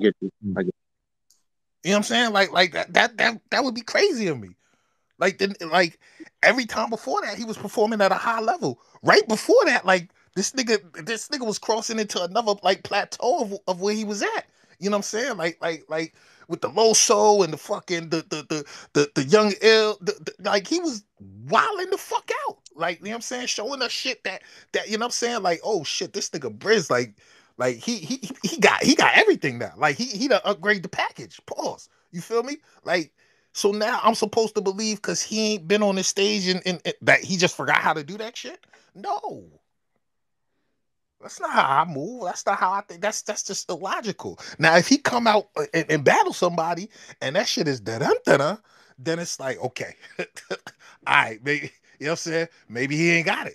get you. I get You know what I'm saying? Like that would be crazy of me. Like then like every time before that he was performing at a high level. Right before that, like this nigga was crossing into another like plateau of where he was at. You know what I'm saying? Like with the low soul and the fucking the young ill like he was wilding the fuck out. Like you know what I'm saying? Showing us shit that you know what I'm saying? Like, oh shit, this nigga Brizz like he got everything now. Like he done upgrade the package. Pause. You feel me? Like so now I'm supposed to believe because he ain't been on the stage and that he just forgot how to do that shit? No. That's not how I move. That's not how I think. That's just illogical. Now, if he come out and battle somebody and that shit is da then it's like, okay. All right, maybe you know what I'm saying? Maybe he ain't got it.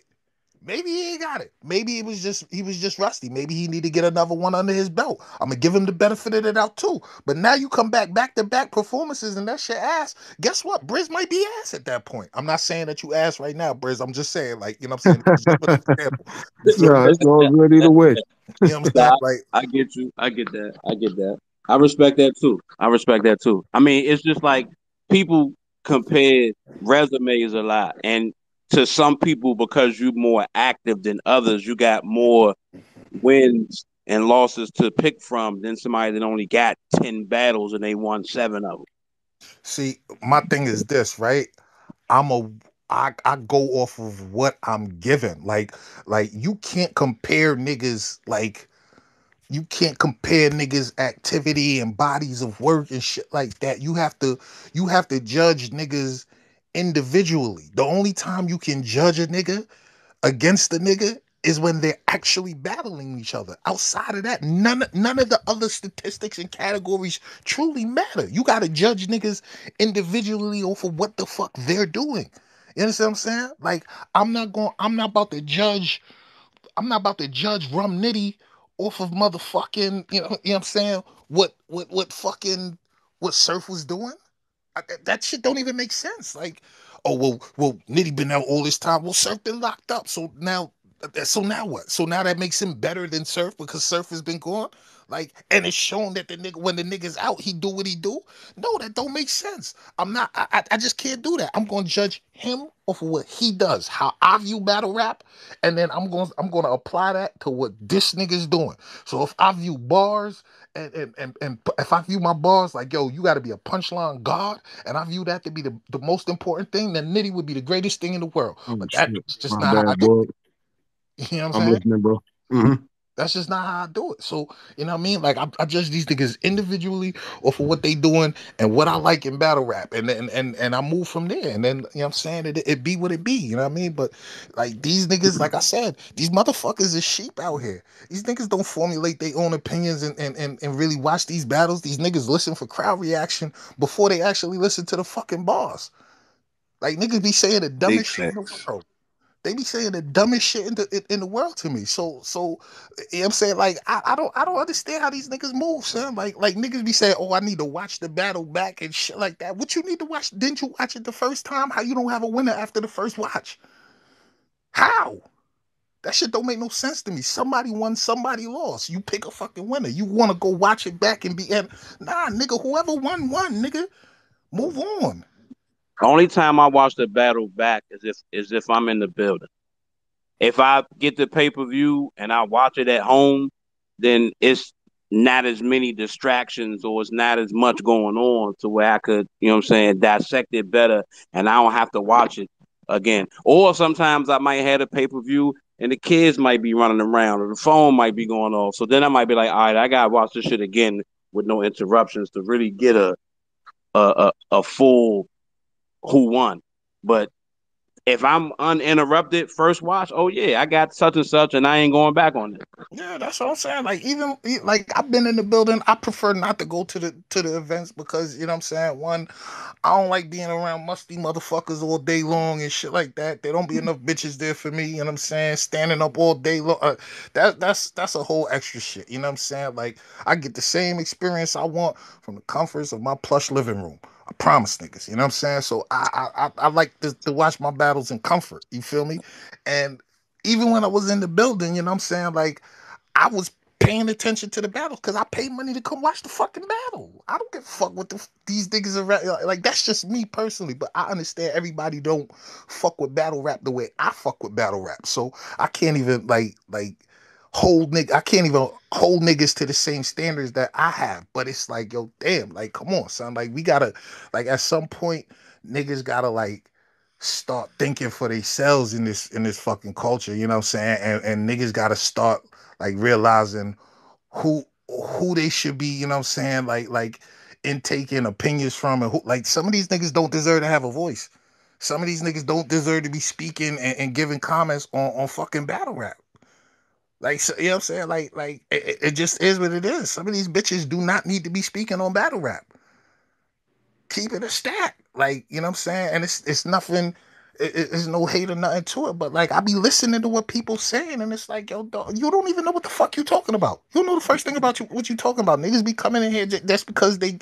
Maybe he ain't got it. Maybe he was just rusty. Maybe he need to get another one under his belt. I'm gonna give him the benefit of the doubt too. But now you come back to back performances and that shit ass. Guess what? Briz might be ass at that point. I'm not saying that you ass right now, Briz. I'm just saying, like, you know what I'm saying? This is just an example. You feel me? No, it's all good either you. way. You know what I'm saying? Nah, Like, I get you. I get that. I get that. I respect that too. I respect that too. I mean, it's just like people compare resumes a lot, and to some people, because you're more active than others, you got more wins and losses to pick from than somebody that only got 10 battles and they won 7 of them. see, my thing is this, right? I'm a I go off of what I'm given. Like you can't compare niggas like you can't compare niggas activity and bodies of work and shit like that. You have to judge niggas individually. The only time you can judge a nigga against the nigga is when they're actually battling each other. Outside of that, none of the other statistics and categories truly matter. You gotta judge niggas individually off of what the fuck they're doing. You understand what I'm saying? Like I'm not about to judge Rum Nitty off of motherfucking, you know what I'm saying? What fucking what Surf was doing? That shit don't even make sense. Like, oh well, Nitty been out all this time. Well, Surf been locked up. So now what? So now that makes him better than Surf because Surf has been gone. Like, and it's shown that the nigga when the nigga's out, he do what he do. No, that don't make sense. I'm not. I just can't do that. I'm gonna judge him off of what he does, how I view battle rap, and then I'm gonna apply that to what this nigga's doing. So if I view bars and if I view my bars like, yo, you got to be a punchline god, and I view that to be the most important thing, then Nitty would be the greatest thing in the world. Oh But shit, that's just my not how I bad, do boy. it. You know what I'm I'm saying? listening, bro. Hmm. That's just not how I do it. So, you know what I mean? Like, I judge these niggas individually or for what they doing and what I like in battle rap. And I move from there. And then, you know what I'm saying? It be what it be. You know what I mean? But, like, these niggas, like I said, these motherfuckers is sheep out here. These niggas don't formulate their own opinions and really watch these battles. These niggas listen for crowd reaction before they actually listen to the fucking boss. Like, niggas be saying the Big dumbest shit in the facts. world. They be saying the dumbest shit in the world to me. So you know what I'm saying? Like I don't understand how these niggas move, son. Like niggas be saying, oh, I need to watch the battle back and shit like that. What you need to watch? Didn't you watch it the first time? How you don't have a winner after the first watch? How? That shit don't make no sense to me. Somebody won, somebody lost. You pick a fucking winner. You want to go watch it back and be and nah, nigga. Whoever won, nigga. Move on. The only time I watch the battle back is if I'm in the building. If I get the pay-per-view and I watch it at home, then it's not as many distractions or it's not as much going on to where I could, you know what I'm saying, dissect it better and I don't have to watch it again. Or sometimes I might have a pay-per-view and the kids might be running around or the phone might be going off. So then I might be like, all right, I gotta watch this shit again with no interruptions to really get a full who won. But if I'm uninterrupted first watch, oh yeah, I got such and such, and I ain't going back on it. Yeah, that's what I'm saying. Like like I've been in the building. I prefer not to go to the events because you know what I'm saying. One, I don't like being around musty motherfuckers all day long and shit like that. There don't be enough bitches there for me. You know what I'm saying? Standing up all day long. That's a whole extra shit. You know what I'm saying? Like I get the same experience I want from the comforts of my plush living room. I promise niggas. You know what I'm saying? So I like to watch my battles in comfort. You feel me? And even when I was in the building, you know what I'm saying? Like I was paying attention to the battle because I pay money to come watch the fucking battle. I don't give a fuck what these niggas are like. That's just me personally, but I understand everybody don't fuck with battle rap the way I fuck with battle rap. So I can't even like hold nigga. I can't even hold niggas to the same standards that I have. But it's like, yo, damn, like, come on, son. Like, we gotta, like, at some point, niggas gotta like start thinking for themselves in this fucking culture. You know what I'm saying? And niggas gotta start like realizing who who they should be, you know what I'm saying? Like intaking opinions from, and who, like, some of these niggas don't deserve to have a voice. Some of these niggas don't deserve to be speaking and giving comments on fucking battle rap. Like, so, you know what I'm saying? Like it just is what it is. Some of these bitches do not need to be speaking on battle rap. Keep it a stat. Like, you know what I'm saying? And it's nothing, it's no hate or nothing to it. But like, I be listening to what people saying, and it's like, yo, dog, you don't even know what the fuck you talking about. You don't know the first thing about you what you talking about. Niggas be coming in here just because they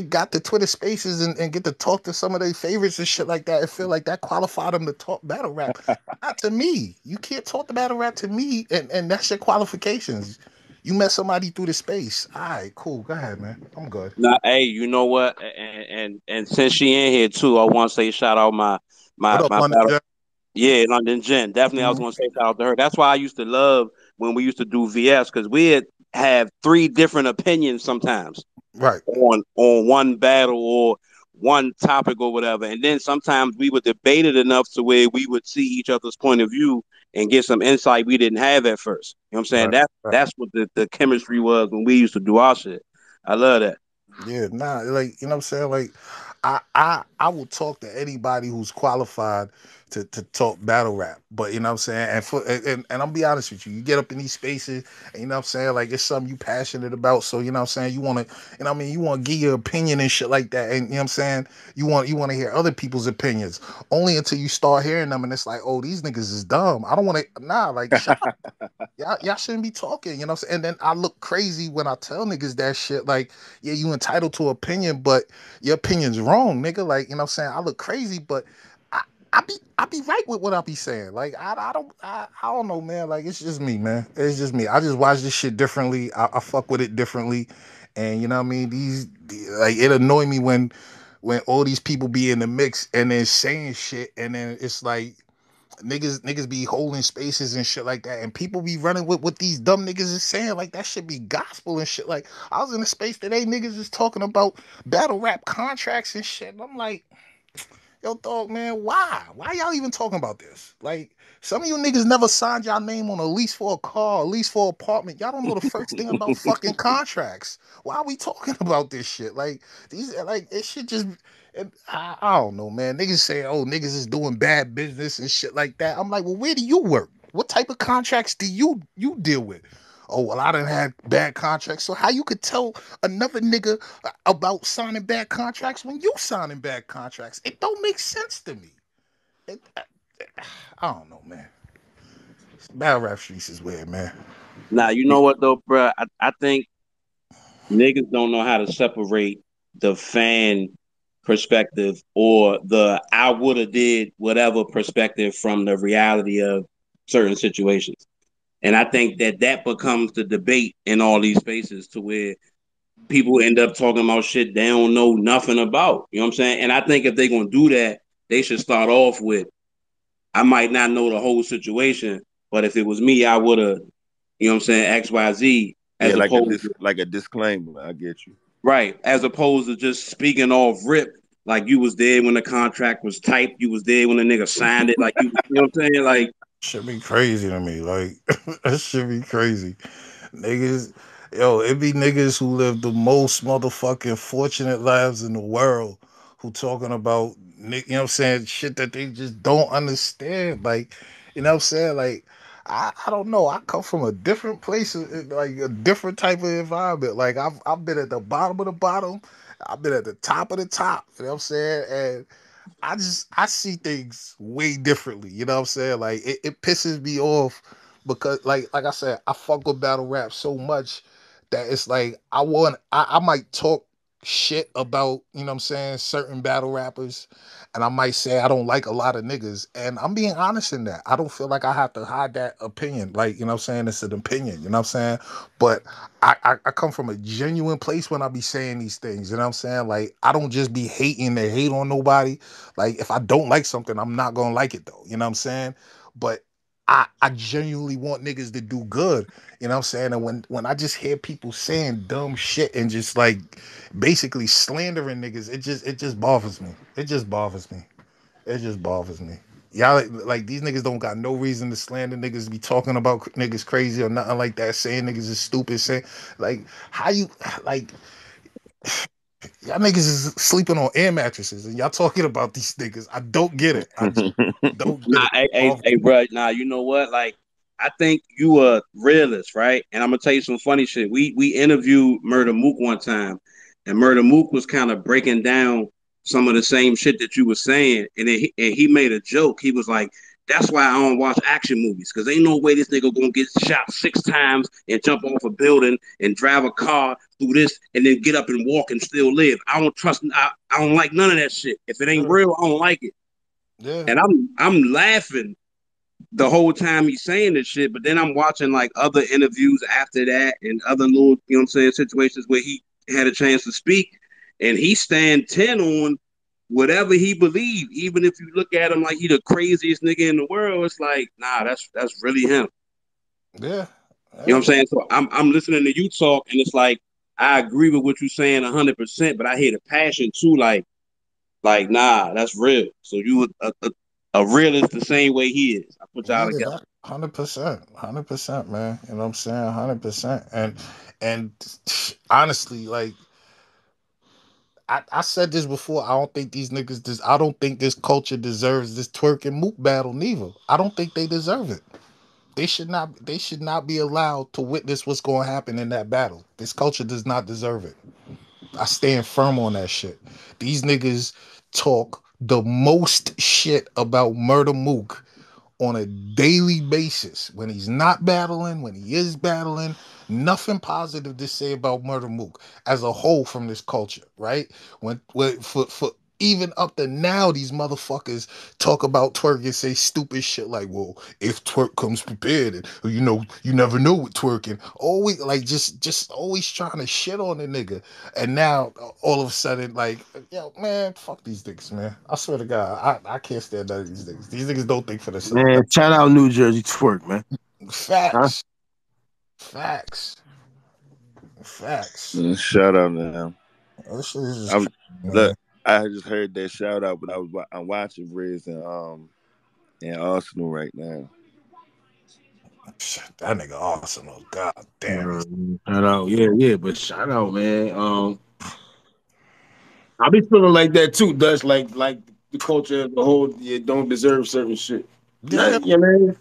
got the Twitter spaces and get to talk to some of their favorites and shit like that, and feel like that qualified them to talk battle rap. Not to me. You can't talk the battle rap to me, and that's your qualifications. You met somebody through the space. All right, cool. Go ahead, man. I'm good. Now, hey, you know what? And since she in here too, I want to say shout out What up, my London battle. Jack? Yeah, London Jen. Definitely, I was Mhm. gonna say shout out to her. That's why I used to love when we used to do VS because we'd have three different opinions sometimes Right. on one battle or one topic or whatever. And then sometimes we would debate it enough to where we would see each other's point of view and get some insight we didn't have at first. You know what I'm saying? Right. Right. That's what the chemistry was when we used to do our shit. I love that. Yeah, nah, like, you know what I'm saying? Like, I will talk to anybody who's qualified to talk battle rap. But you know what I'm saying? And I'll be honest with you, you get up in these spaces and you know what I'm saying, like, it's something you passionate about. So you know what I'm saying, you wanna, you know what I mean, you wanna give your opinion and shit like that. And you know what I'm saying? You wanna hear other people's opinions. Only until you start hearing them and it's like, oh, these niggas is dumb. I don't wanna, nah, like, shut up. Y'all shouldn't be talking, you know what I'm saying? And then I look crazy when I tell niggas that shit. Like, yeah, you entitled to opinion, but your opinion's wrong, nigga. Like, you know what I'm saying? I look crazy, but I, I be right with what I be saying. Like, I don't know, man. Like, it's just me, man. It's just me. I just watch this shit differently. I fuck with it differently. And you know what I mean? Like, it annoy me when all these people be in the mix and then saying shit and then it's like niggas be holding spaces and shit like that, and people be running with what these dumb niggas is saying. Like, that should be gospel and shit. Like, I was in a space today, niggas is talking about battle rap contracts and shit, and I'm like, yo, dog, man, why y'all even talking about this? Like, some of you niggas never signed y'all name on a lease for a car, a lease for an apartment. Y'all don't know the first thing about fucking contracts. Why are we talking about this shit? Like, these, like, it should just, I don't know, man. Niggas say, oh, niggas is doing bad business and shit like that. I'm like, well, where do you work? What type of contracts do you deal with? Oh, well, I done had bad contracts. So how you could tell another nigga about signing bad contracts when you signing bad contracts? It don't make sense to me. It, I don't know, man. Battle rap streets is weird, man. Now, you know what though, bro? I think niggas don't know how to separate the fan perspective or the I would have did whatever perspective from the reality of certain situations. And I think that becomes the debate in all these spaces to where people end up talking about shit they don't know nothing about. You know what I'm saying? And I think if they're gonna do that, they should start off with I might not know the whole situation, but if it was me, I would have, you know what I'm saying, XYZ Yeah, as opposed to like a disclaimer. I get you. right, as opposed to just speaking off rip, like you was there when the contract was typed, you was there when the nigga signed it, like you know what I'm saying? Like, Should be crazy to me. Like, that should be crazy. Niggas, yo, it be niggas who live the most motherfucking fortunate lives in the world who talking about, you know what I'm saying, shit that they just don't understand. Like, you know what I'm saying? Like, I don't know. I come from a different place, like a different type of environment. Like, I've been at the bottom of the bottom. I've been at the top of the top. You know what I'm saying? And I see things way differently. You know what I'm saying? Like, it pisses me off because like I said, I fuck with battle rap so much that it's like I might talk shit about, you know what I'm saying, certain battle rappers. And I might say I don't like a lot of niggas. And I'm being honest in that. I don't feel like I have to hide that opinion. Like, you know what I'm saying? It's an opinion, you know what I'm saying? But I come from a genuine place when I be saying these things, you know what I'm saying? Like, I don't just be hating to hate on nobody. Like, if I don't like something, I'm not gonna like it though. You know what I'm saying? But I genuinely want niggas to do good. You know what I'm saying? And when I just hear people saying dumb shit and just like basically slandering niggas, it just bothers me. It just bothers me. It just bothers me. Y'all like these niggas don't got no reason to slander niggas, be talking about niggas crazy or nothing like that, saying niggas is stupid, saying like how you like y'all niggas is sleeping on air mattresses and y'all talking about these niggas. I don't get it. I just don't get Nah, it. hey, bro. Nah, you know what? Like, I think you a realist, right? And I'm gonna tell you some funny shit. We interviewed Murder Mook one time, and Murder Mook was kind of breaking down some of the same shit that you were saying, and he made a joke. He was like, "That's why I don't watch action movies, because ain't no way this nigga gonna get shot 6 times and jump off a building and drive a car through this and then get up and walk and still live. I don't trust. I don't like none of that shit. If it ain't Yeah, real, I don't like it." yeah, And I'm laughing the whole time he's saying this shit, but then I'm watching like other interviews after that and other little, you know what I'm saying, situations where he had a chance to speak and he stand 10 on whatever he believed. Even if you look at him like he the craziest nigga in the world, it's like, nah, that's really him. yeah, You know yeah. what I'm saying? So I'm listening to you talk and it's like I agree with what you're saying 100%, but I hear the passion too, like, nah, that's real. So you a realist the same way he is. I put y'all Yeah, together. that 100%, 100%, man. You know what I'm saying? 100%. And honestly, like I said this before. I don't think these niggas. I don't think this culture deserves this twerk and mook battle. Neither. I don't think they deserve it. They should not. They should not be allowed to witness what's going to happen in that battle. This culture does not deserve it. I stand firm on that shit. These niggas talk the most shit about Murder Mook on a daily basis. When he's not battling, when he is battling, nothing positive to say about Murder Mook as a whole from this culture, right? When for even up to now, these motherfuckers talk about Twerk and say stupid shit like, "Well, if Twerk comes prepared, and you know, you never know with twerking." Always like just always trying to shit on the nigga, and now all of a sudden, like, yo, man, fuck these niggas, man. I swear to God, I can't stand none of these niggas. These niggas don't think for themselves. Man, shout out New Jersey twerk, man. Huh? Facts, facts, facts. Shout out to him. This shit is I just was, crazy, man. look, I just heard that shout out, but I'm watching Brizz and Arsenal right now. That nigga Arsenal, god damn, he's Shout out, yeah, yeah, but shout out, man. I be feeling like that too, Dutch. Like the culture as a whole, yeah, don't deserve certain shit. yeah. Not, you know,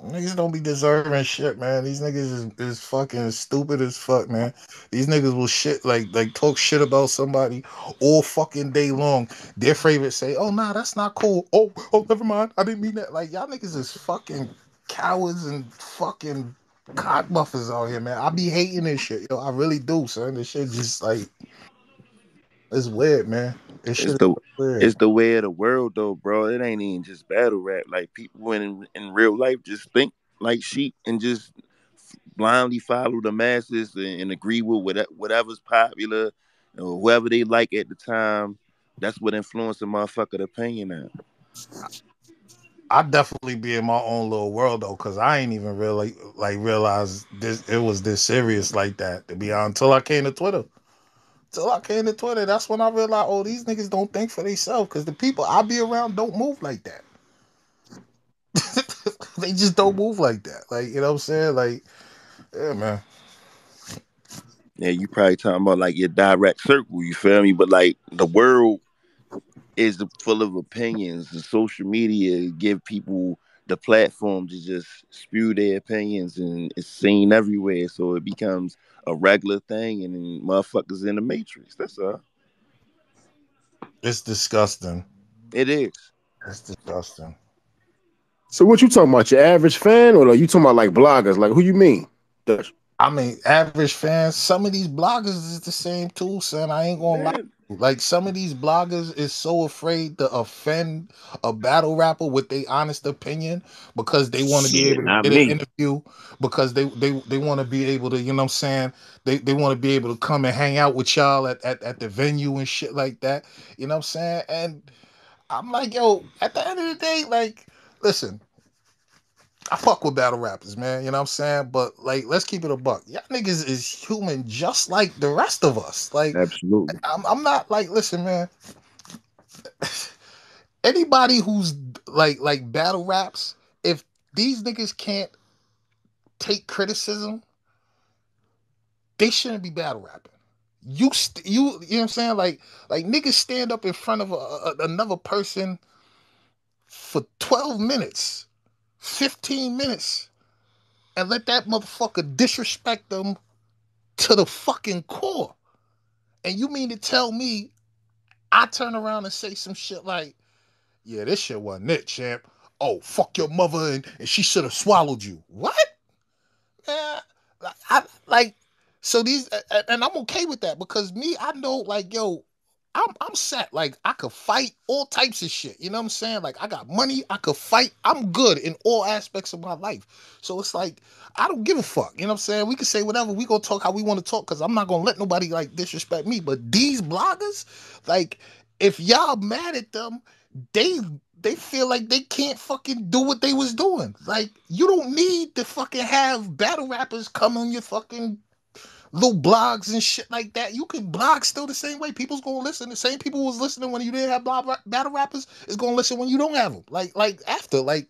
Niggas don't be deserving shit, man. These niggas is fucking stupid as fuck, man. These niggas will shit like talk shit about somebody all fucking day long. Their favorite say, "Oh nah, that's not cool." Oh, never mind. I didn't mean that. Like y'all niggas is fucking cowards and fucking cock buffers out here, man. I be hating this shit, yo. I really do, son. This shit just like it's weird, man. This shit It's is the weird. it's the way of the world though, bro. It ain't even just battle rap. Like people in real life just think like sheep and just blindly follow the masses and agree with whatever's popular or whoever they like at the time. That's what influences a motherfucker opinion now. I definitely be in my own little world though, cause I ain't even really like realize this it was this serious like that. To be honest, until I came to Twitter. Till I came to Twitter, that's when I realized, oh, these niggas don't think for themselves, cause the people I be around don't move like that. They just don't move like that. Like you know what I'm saying? Like, yeah, man. Yeah, you probably talking about like your direct circle, you feel me? But like the world is full of opinions and social media give people the platform to just spew their opinions and it's seen everywhere. So it becomes a regular thing and then motherfuckers in the matrix. That's all. It's disgusting. It is. It's disgusting. so what you talking about? Your average fan, or are you talking about like bloggers? Like who you mean, Dutch? I mean, average fans, some of these bloggers is the same too, son. I ain't gonna lie. Man, Like some of these bloggers is so afraid to offend a battle rapper with their honest opinion because they want to be Shit, able to not get an me. interview, because they want to be able to, you know what I'm saying? They want to be able to come and hang out with y'all at the venue and shit like that. You know what I'm saying? And I'm like, yo, at the end of the day, like, listen, I fuck with battle rappers, man. You know what I'm saying? But like, let's keep it a buck. Y'all niggas is human just like the rest of us. Like, Absolutely. I'm not like, listen, man. Anybody who's like battle raps, if these niggas can't take criticism, they shouldn't be battle rapping. You know what I'm saying? Like niggas stand up in front of another person for 12 minutes, 15 minutes, and let that motherfucker disrespect them to the fucking core. And you mean to tell me I turn around and say some shit like, yeah, this shit wasn't it, champ. Oh, fuck your mother and she should have swallowed you. What? Man, like, so these, and I'm okay with that because me, I know, like, yo, I'm set. Like, I could fight all types of shit. You know what I'm saying? Like, I got money. I could fight. I'm good in all aspects of my life. So it's like, I don't give a fuck. You know what I'm saying? We can say whatever. We gonna talk how we want to talk because I'm not gonna let nobody like disrespect me. But these bloggers, like, if y'all mad at them, they they feel like they can't fucking do what they was doing. Like, you don't need to fucking have battle rappers come on your fucking little blogs and shit like that. You can blog still the same way. People's gonna listen. The same people who was listening when you didn't have battle rappers is gonna listen when you don't have them. Like after, like,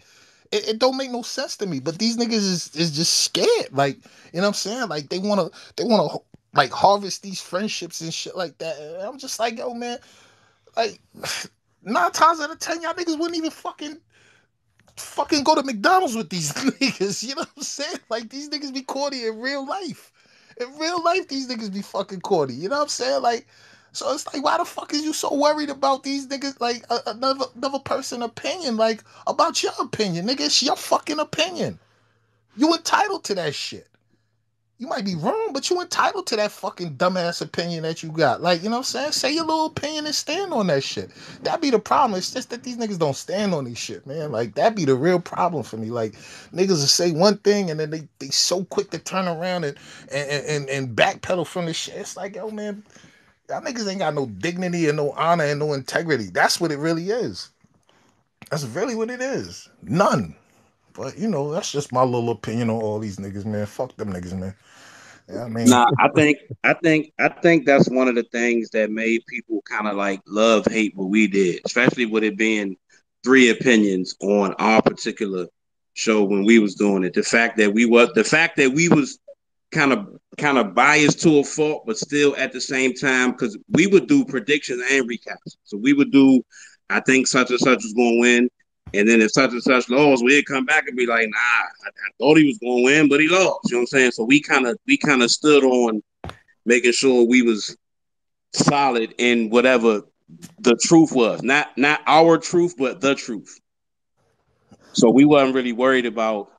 it don't make no sense to me. But these niggas is just scared. Like, you know what I'm saying? Like they wanna like harvest these friendships and shit like that. And I'm just like, yo, man, like 9 times out of 10, y'all niggas wouldn't even fucking go to McDonald's with these niggas. You know what I'm saying? Like, these niggas be corny in real life. In real life, these niggas be fucking corny. You know what I'm saying? Like, so it's like, why the fuck is you so worried about these niggas? Like, another person opinion, like, about your opinion, nigga. It's your fucking opinion. You entitled to that shit. You might be wrong, but you entitled to that fucking dumbass opinion that you got. Like, you know what I'm saying? Say your little opinion and stand on that shit. That be the problem. It's just that these niggas don't stand on these shit, man. Like, that be the real problem for me. Like, niggas will say one thing and then they so quick to turn around and backpedal from the shit. It's like, yo, man, y'all niggas ain't got no dignity and no honor and no integrity. That's what it really is. That's really what it is. None. But, you know, that's just my little opinion on all these niggas, man. Fuck them niggas, man. Yeah, I mean, Nah, I think that's one of the things that made people kind of like love hate what we did, especially with it being three opinions on our particular show when we was doing it. The fact that we was kind of biased to a fault, but still at the same time, because we would do predictions and recaps. So we would do, I think such and such was going to win, and then if such and such lost, we'd come back and be like, nah, I thought he was going to win, but he lost. You know what I'm saying? So we kind of stood on making sure we was solid in whatever the truth was, not our truth, but the truth. So we wasn't really worried about.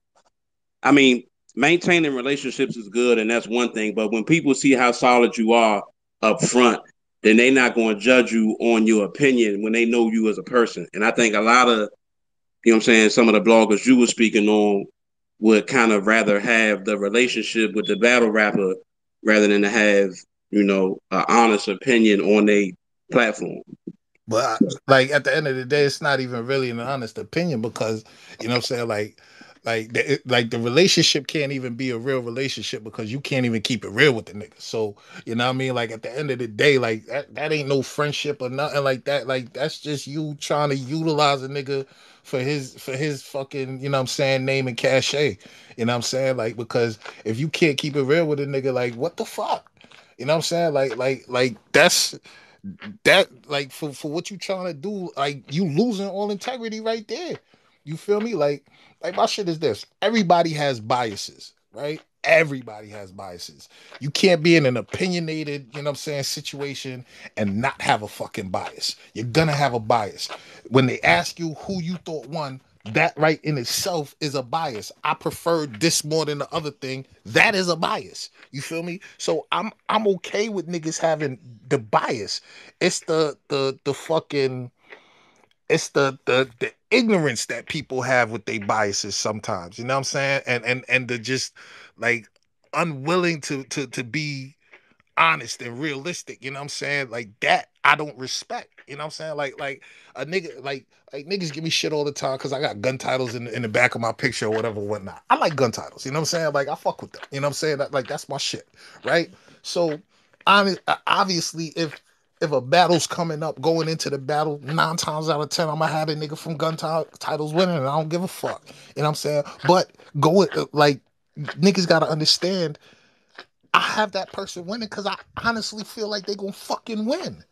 I mean, maintaining relationships is good, and that's one thing. But when people see how solid you are up front, then they not going to judge you on your opinion when they know you as a person. And I think a lot of, you know what I'm saying, some of the bloggers you were speaking on would kind of rather have the relationship with the battle rapper rather than to have, an honest opinion on a platform. but like at the end of the day, it's not even really an honest opinion because you know what I'm saying. Like the relationship can't even be a real relationship because you can't even keep it real with the nigga. So you know what I mean. Like at the end of the day, like that ain't no friendship or nothing like that. Like that's just you trying to utilize a nigga for his fucking you know what I'm saying name and cachet. You know what I'm saying. Like because if you can't keep it real with a nigga, like what the fuck. You know what I'm saying? Like that like for what you trying to do, like you losing all integrity right there. You feel me? Like my shit is this. Everybody has biases, right? Everybody has biases. You can't be in an opinionated, you know what I'm saying, situation and not have a fucking bias. You're gonna have a bias. When they ask you who you thought won, that right in itself is a bias. I prefer this more than the other thing. That is a bias. You feel me? So I'm okay with niggas having the bias. It's the fucking it's the ignorance that people have with their biases sometimes. You know what I'm saying? And the just like unwilling to be honest and realistic, you know what I'm saying? Like that I don't respect. You know what I'm saying? Like a nigga like niggas give me shit all the time because I got gun titles in the back of my picture or whatever, whatnot. I like gun titles, you know what I'm saying? Like I fuck with them. You know what I'm saying? Like that's my shit. Right? So obviously if a battle's coming up, going into the battle, 9 times out of 10, I'm gonna have a nigga from titles winning, and I don't give a fuck. You know what I'm saying? But go like niggas gotta understand I have that person winning because I honestly feel like they gonna fucking win.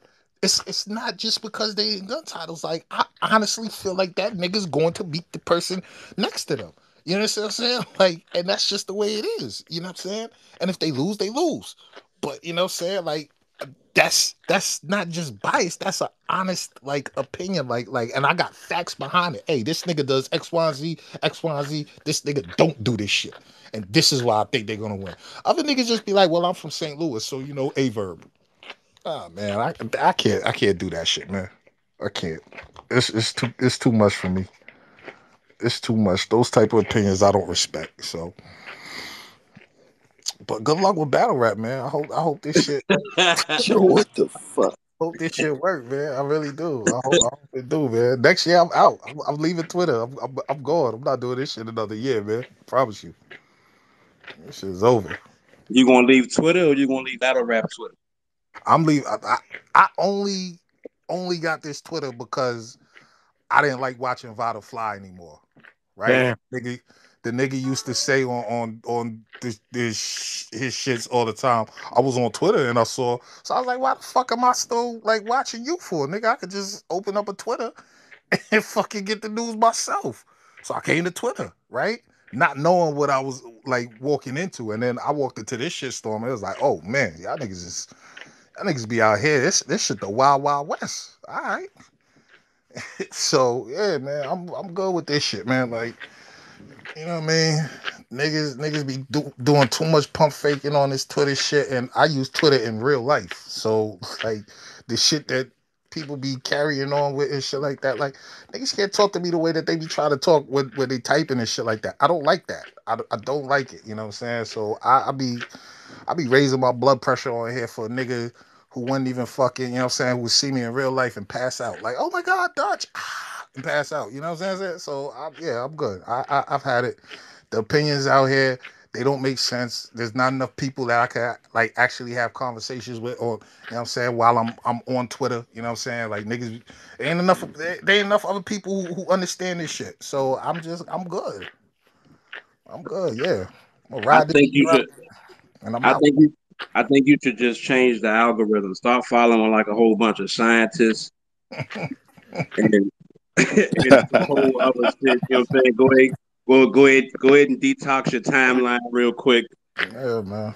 It's not just because they in gun titles. Like I honestly feel like that nigga's going to beat the person next to them. You know what I'm saying? Like, and that's just the way it is. You know what I'm saying? And if they lose, they lose. But you know what I'm saying? Like that's not just bias. That's an honest like opinion. Like, and I got facts behind it. Hey, this nigga does X, Y, Z, X, Y, Z. This nigga don't do this shit, and this is why I think they're gonna win. Other niggas just be like, well, I'm from St. Louis, so you know, a verb. Oh man, I can't do that shit, man. I can't. It's too much for me. It's too much. Those type of opinions I don't respect. So, but good luck with battle rap, man. I hope this shit Yo, what the fuck? hope this shit work, man. I really do. I hope it do, man. Next year I'm out. I'm leaving Twitter. I'm going. I'm not doing this shit another year, man. Promise you. This shit is over. You gonna leave Twitter or you gonna leave battle rap Twitter? I'm leaving. I only got this Twitter because I didn't like watching Vada fly anymore. Right? Damn. The nigga used to say on his shits all the time. I was on Twitter and I saw, so I was like, why the fuck am I still like watching you for, nigga? I could just open up a Twitter and fucking get the news myself. So I came to Twitter, right? Not knowing what I was like walking into, and then I walked into this shit storm. And it was like, oh man, y'all niggas be out here. This shit the wild wild west. All right. So yeah, man, I'm good with this shit, man. Like, you know what I mean? Niggas be doing too much pump faking on this Twitter shit, and I use Twitter in real life. So like the shit that people be carrying on with and shit like that, like niggas can't talk to me the way that they be trying to talk when they typing and shit like that. I don't like that. I don't like it. You know what I'm saying? So I be raising my blood pressure on here for a nigga who wouldn't even fucking, you know what I'm saying, who would see me in real life and pass out. Like, oh my God, Dutch, and pass out. You know what I'm saying? So, yeah, I'm good. I've had it. The opinions out here, they don't make sense. There's not enough people that I can, like, actually have conversations with, or, you know what I'm saying, while I'm on Twitter. You know what I'm saying? Like, niggas, there ain't enough other people who understand this shit. So, I'm good. I'm good, yeah. I'm gonna I ride this think you out, should. and I'm I out. think you. I think you should just change the algorithm. Start following like a whole bunch of scientists and and some whole other shit. You know what I'm saying? Go ahead and detox your timeline real quick. Yeah, man.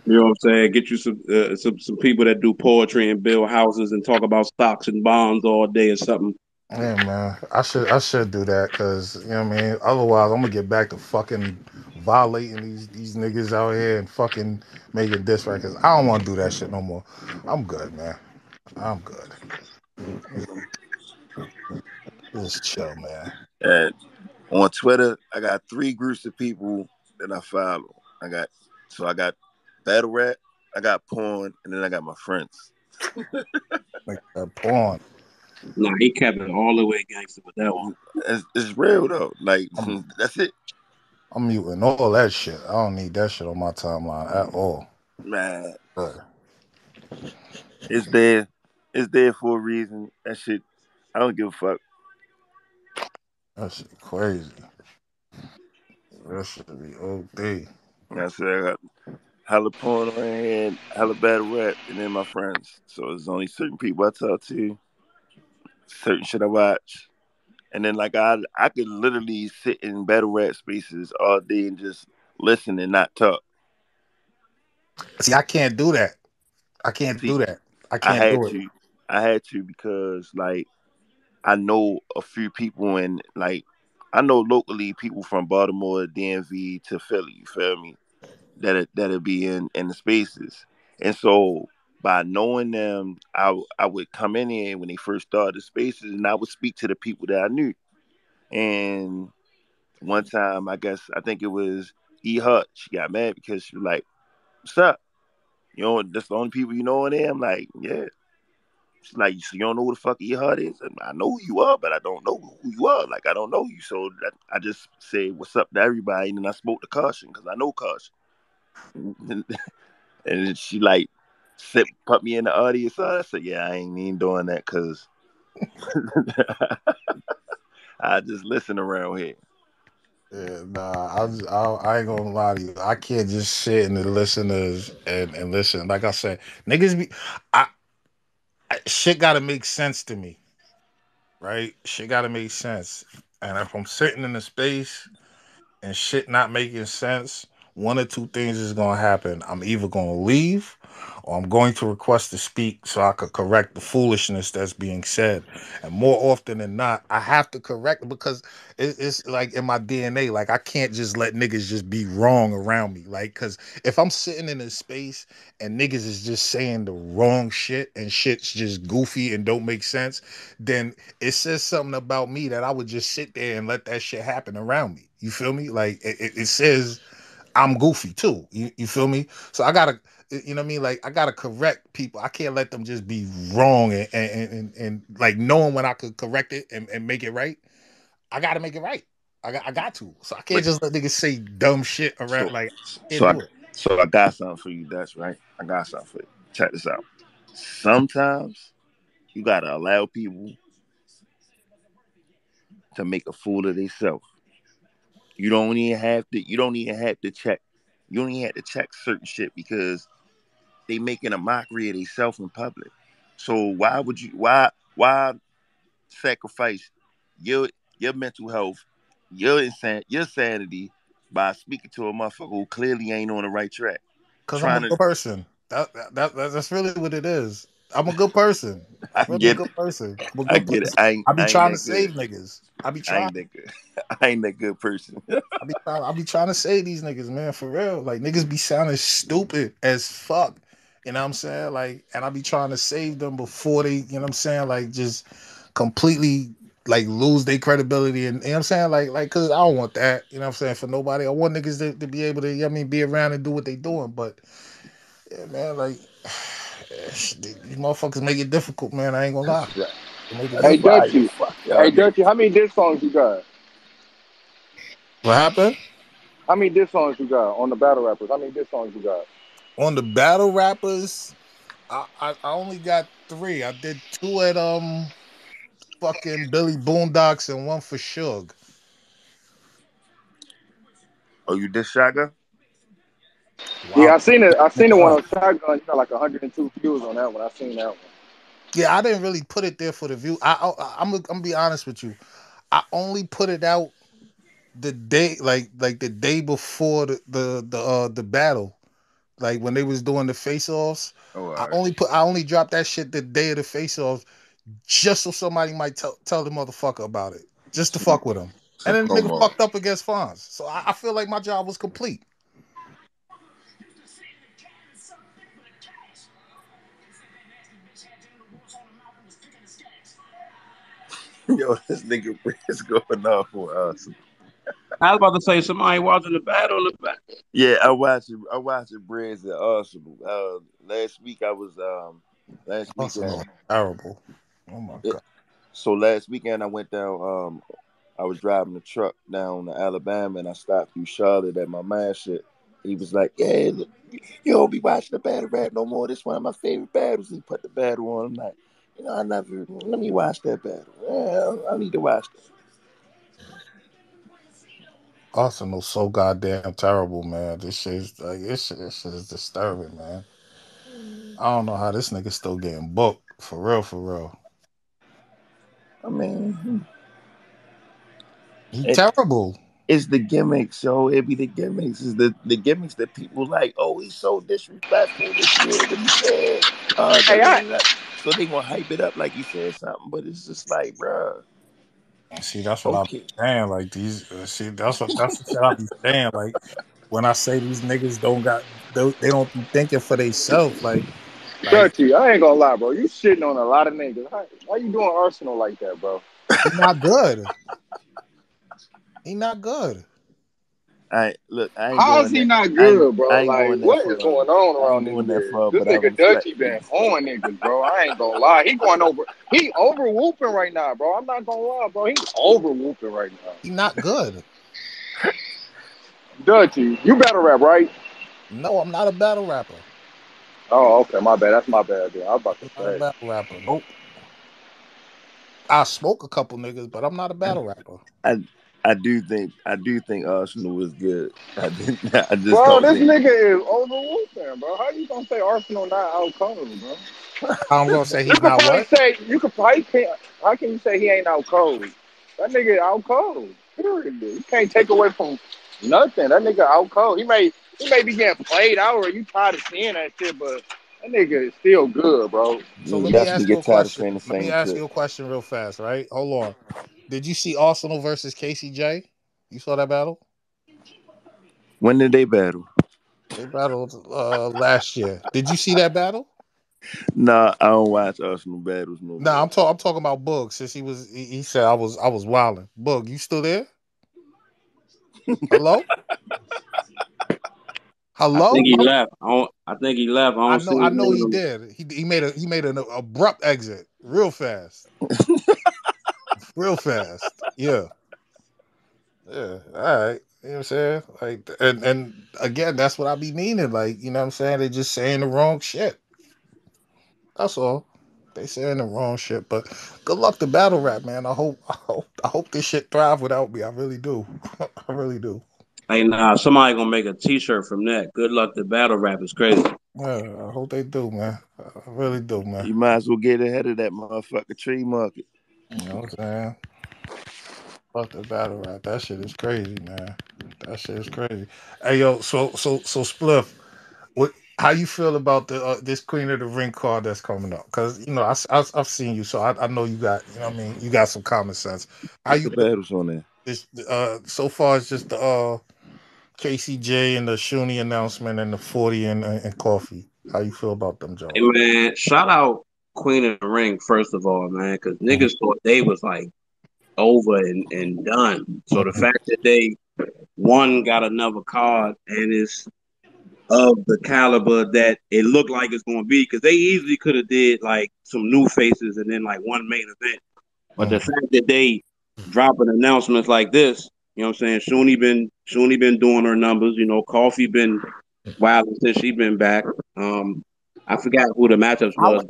You know what I'm saying? Get you some people that do poetry and build houses and talk about stocks and bonds all day or something. Yeah, man. I should do that because you know what I mean. Otherwise, I'm gonna get back to fucking violating these niggas out here and fucking making diss records. I don't want to do that shit no more. I'm good, man. I'm good. Just chill, man. And on Twitter, I got three groups of people that I follow. I got battle rap, I got porn, and then I got my friends. Like that porn. Nah, he kept it all the way gangster with that one. It's real though. Like I'm that's it, I'm muting all that shit. I don't need that shit on my timeline at all. man. But It's there. It's there for a reason. That shit. I don't give a fuck. that shit crazy. That should be OD. Like I said, I got hella porn on hand, hella battle rap, and then my friends. So there's only certain people I talk to, certain shit I watch. And then like I could literally sit in battle rap spaces all day and just listen and not talk. See, I can't do that. I can't See, do that. I I can't had do it. to. I had to because like I know a few people and like I know locally people from Baltimore, DMV to Philly. You feel me? That'll be in the spaces, and so by knowing them, I would come in here when they first started the spaces, and I would speak to the people that I knew. And one time, I think it was E Hut. She got mad because she was like, "What's up? You know, that's the only people you know in there." I'm like, "Yeah." She's like, "So you don't know who the fuck E Hut is?" And I know who you are, but I don't know who you are. Like I don't know you, so I just say what's up to everybody, and then I spoke to Caution because I know Caution. And then she like put me in the audience. So I said, "Yeah, I ain't even doing that because I just listen around here." Yeah, nah, I ain't gonna lie to you. I can't just sit in the listeners and listen. Like I said, niggas be, I, shit gotta make sense to me, right? Shit gotta make sense. And if I'm sitting in a space and shit not making sense, one or two things is gonna happen. I'm either gonna leave or I'm going to request to speak so I could correct the foolishness that's being said. And more often than not, I have to correct it because it's like in my DNA. Like I can't just let niggas just be wrong around me. Like, cause if I'm sitting in a space and niggas is just saying the wrong shit and shit's just goofy and don't make sense, then it says something about me that I would just sit there and let that shit happen around me. You feel me? Like it says I'm goofy too. You feel me? So I gotta, you know what I mean? Like I gotta correct people. I can't let them just be wrong and like knowing when I could correct it and make it right. I gotta make it right. I got to. So I can't But just let niggas say dumb shit around. so Like I can't so I do it. so I got something for you. That's right. I got something for you. Check this out. Sometimes you gotta allow people to make a fool of themselves. You don't even have to. You don't even have to check. You don't even have to check certain shit because they making a mockery of themselves in public. So why would you? Why sacrifice your your mental health, your sanity by speaking to a motherfucker who clearly ain't on the right track? Cause I'm a Trying to, good person. That's really what it is. I'm a good person. I I'm really a get it. good person. I'm a I good get it. person. I be I ain't trying to that good. save niggas. I be I trying. ain't that good. I ain't that good person. I be trying to say these niggas, man, for real. Like niggas be sounding stupid as fuck. You know what I'm saying? Like, and I be trying to save them before they, you know what I'm saying? Like just completely like lose their credibility and you know what I'm saying? Like cause I don't want that, you know what I'm saying, for nobody. I want niggas to be able to, you know what I mean, be around and do what they doing. But yeah, man, like these motherfuckers make it difficult, man. I ain't gonna lie. That's right. They make it That's Hey difficult. fire. Dutchy, Fuck y'all hey niggas. Dutchy, how many diss songs you got? What happened? How many diss songs you got on the battle rappers? How many diss songs you got? On the battle rappers, I only got three. I did two at fucking Billy Boondocks and one for Suge. Oh, you diss Shotgun? Wow. Yeah, I seen it. I seen the one Wow. on Shotgun. You got like 102 views on that one. I seen that one. Yeah, I didn't really put it there for the view. I'm gonna be honest with you. I only put it out the day like the day before the battle. Like when they was doing the face offs. Oh, all right. I only dropped that shit the day of the face offs just so somebody might tell the motherfucker about it. Just to Some fuck with him. And some then the nigga promo. fucked up against Fonz. So I feel like my job was complete. Yo, this nigga is going off for us. I was about to say somebody watching the battle in the back. Yeah, I watched Brizz at Arsenal. Last week I was last weekend. Also terrible. Oh my It, god. so last weekend I went down. I was driving the truck down to Alabama and I stopped through Charlotte at my man shit. He was like, "Yeah, look, you don't be watching the battle rap no more. This one of my favorite battles." He put the battle on. I'm like, I never. Let me watch that battle. Yeah, I need to watch that. Arsenal's so goddamn terrible, man. This shit is disturbing, man. I don't know how this nigga still getting booked. For real, for real. I mean, He it, terrible. it's the gimmicks, yo. It be the gimmicks. It's the gimmicks that people like. Oh, he's so disrespectful. Did you hear what he said? Da, Hey, da, I da, da. So they gonna hype it up like he said something, but it's just like, bruh. See, that's what I be Okay. saying. Like these, see, that's the shit I be saying. Like when I say these niggas don't got, they don't be thinking for themselves. Like Dutchy, I ain't gonna lie, bro. You shitting on a lot of niggas. Why you doing Arsenal like that, bro? he not good. He not good. I look. I ain't How is going he that. not good, I bro? ain't Like, going that what is far. going on I around ain't this going that bitch? far. This But I nigga respect Dutchy been niggas. on niggas, bro. I ain't gonna lie. He going over. He over whooping right now, bro. I'm not gonna lie, bro. He over whooping right now. He not good. Dutchy, you better rap, right? No, I'm not a battle rapper. Oh, okay, my bad. That's my bad. Dude. I was about to I'm not a say. battle rapper. Nope. I smoke a couple niggas, but I'm not a battle rapper. I I do think Arsenal was good. I did. I just Bro, don't this think. nigga is over whooping, bro. How you gonna say Arsenal not out cold, bro? I'm gonna say You he's could not probably what? say you could probably can't. How can you say he ain't out cold? That nigga out cold. Period. You can't take away from nothing. That nigga out cold. He may be getting played out, or you tired of seeing that shit, but that nigga is still good, bro. So You let me definitely ask you get a tired of question. saying the Let me same ask shit. you a question real fast, right? Hold on. Did you see Arsenal versus KCJ? You saw that battle? When did they battle? They battled last year. Did you see that battle? Nah, I don't watch Arsenal battles no No, more. I'm talking about Boog. Since he said I was wilding. Boog, you still there? Hello, I think hello. he left. I think he left. I don't see I his know he name. did. He made an abrupt exit, real fast, real fast. Yeah, yeah. All right. You know what I'm saying? Like, and again, that's what I be meaning. Like, you know what I'm saying? They just saying the wrong shit. That's all. They saying the wrong shit. But good luck to battle rap, man. I hope this shit thrive without me. I really do. I really do. Hey, nah, somebody gonna make a T-shirt from that. Good luck to battle rap is crazy. Yeah, I hope they do, man. I really do, man. You might as well get ahead of that motherfucker tree market. You know what I'm saying? Fuck the battle rap. That shit is crazy, man. That shit is crazy. Hey, yo, so Spliff, what? How you feel about the this Queen of the Ring card that's coming up? Because you know I've seen you, so I know you got, you know what I mean, you got some common sense. How What's you the feel battles on there? this so far? It's just the KCJ and the Shuni announcement and the 40 and Coffee. How you feel about them, Hey Jones? man, shout out Queen of the Ring first of all, man, because Mhm, niggas thought they was like over and done. So the mhm, fact that they one got another card and is of the caliber that it looked like it's going to be, because they easily could have did like some new faces and then like one main event. But the mhm, fact that they dropping announcements like this, you know what I'm saying? Shuni been doing her numbers. You know, Coffee been wild since she been back. Um, I forgot who the matchups I was,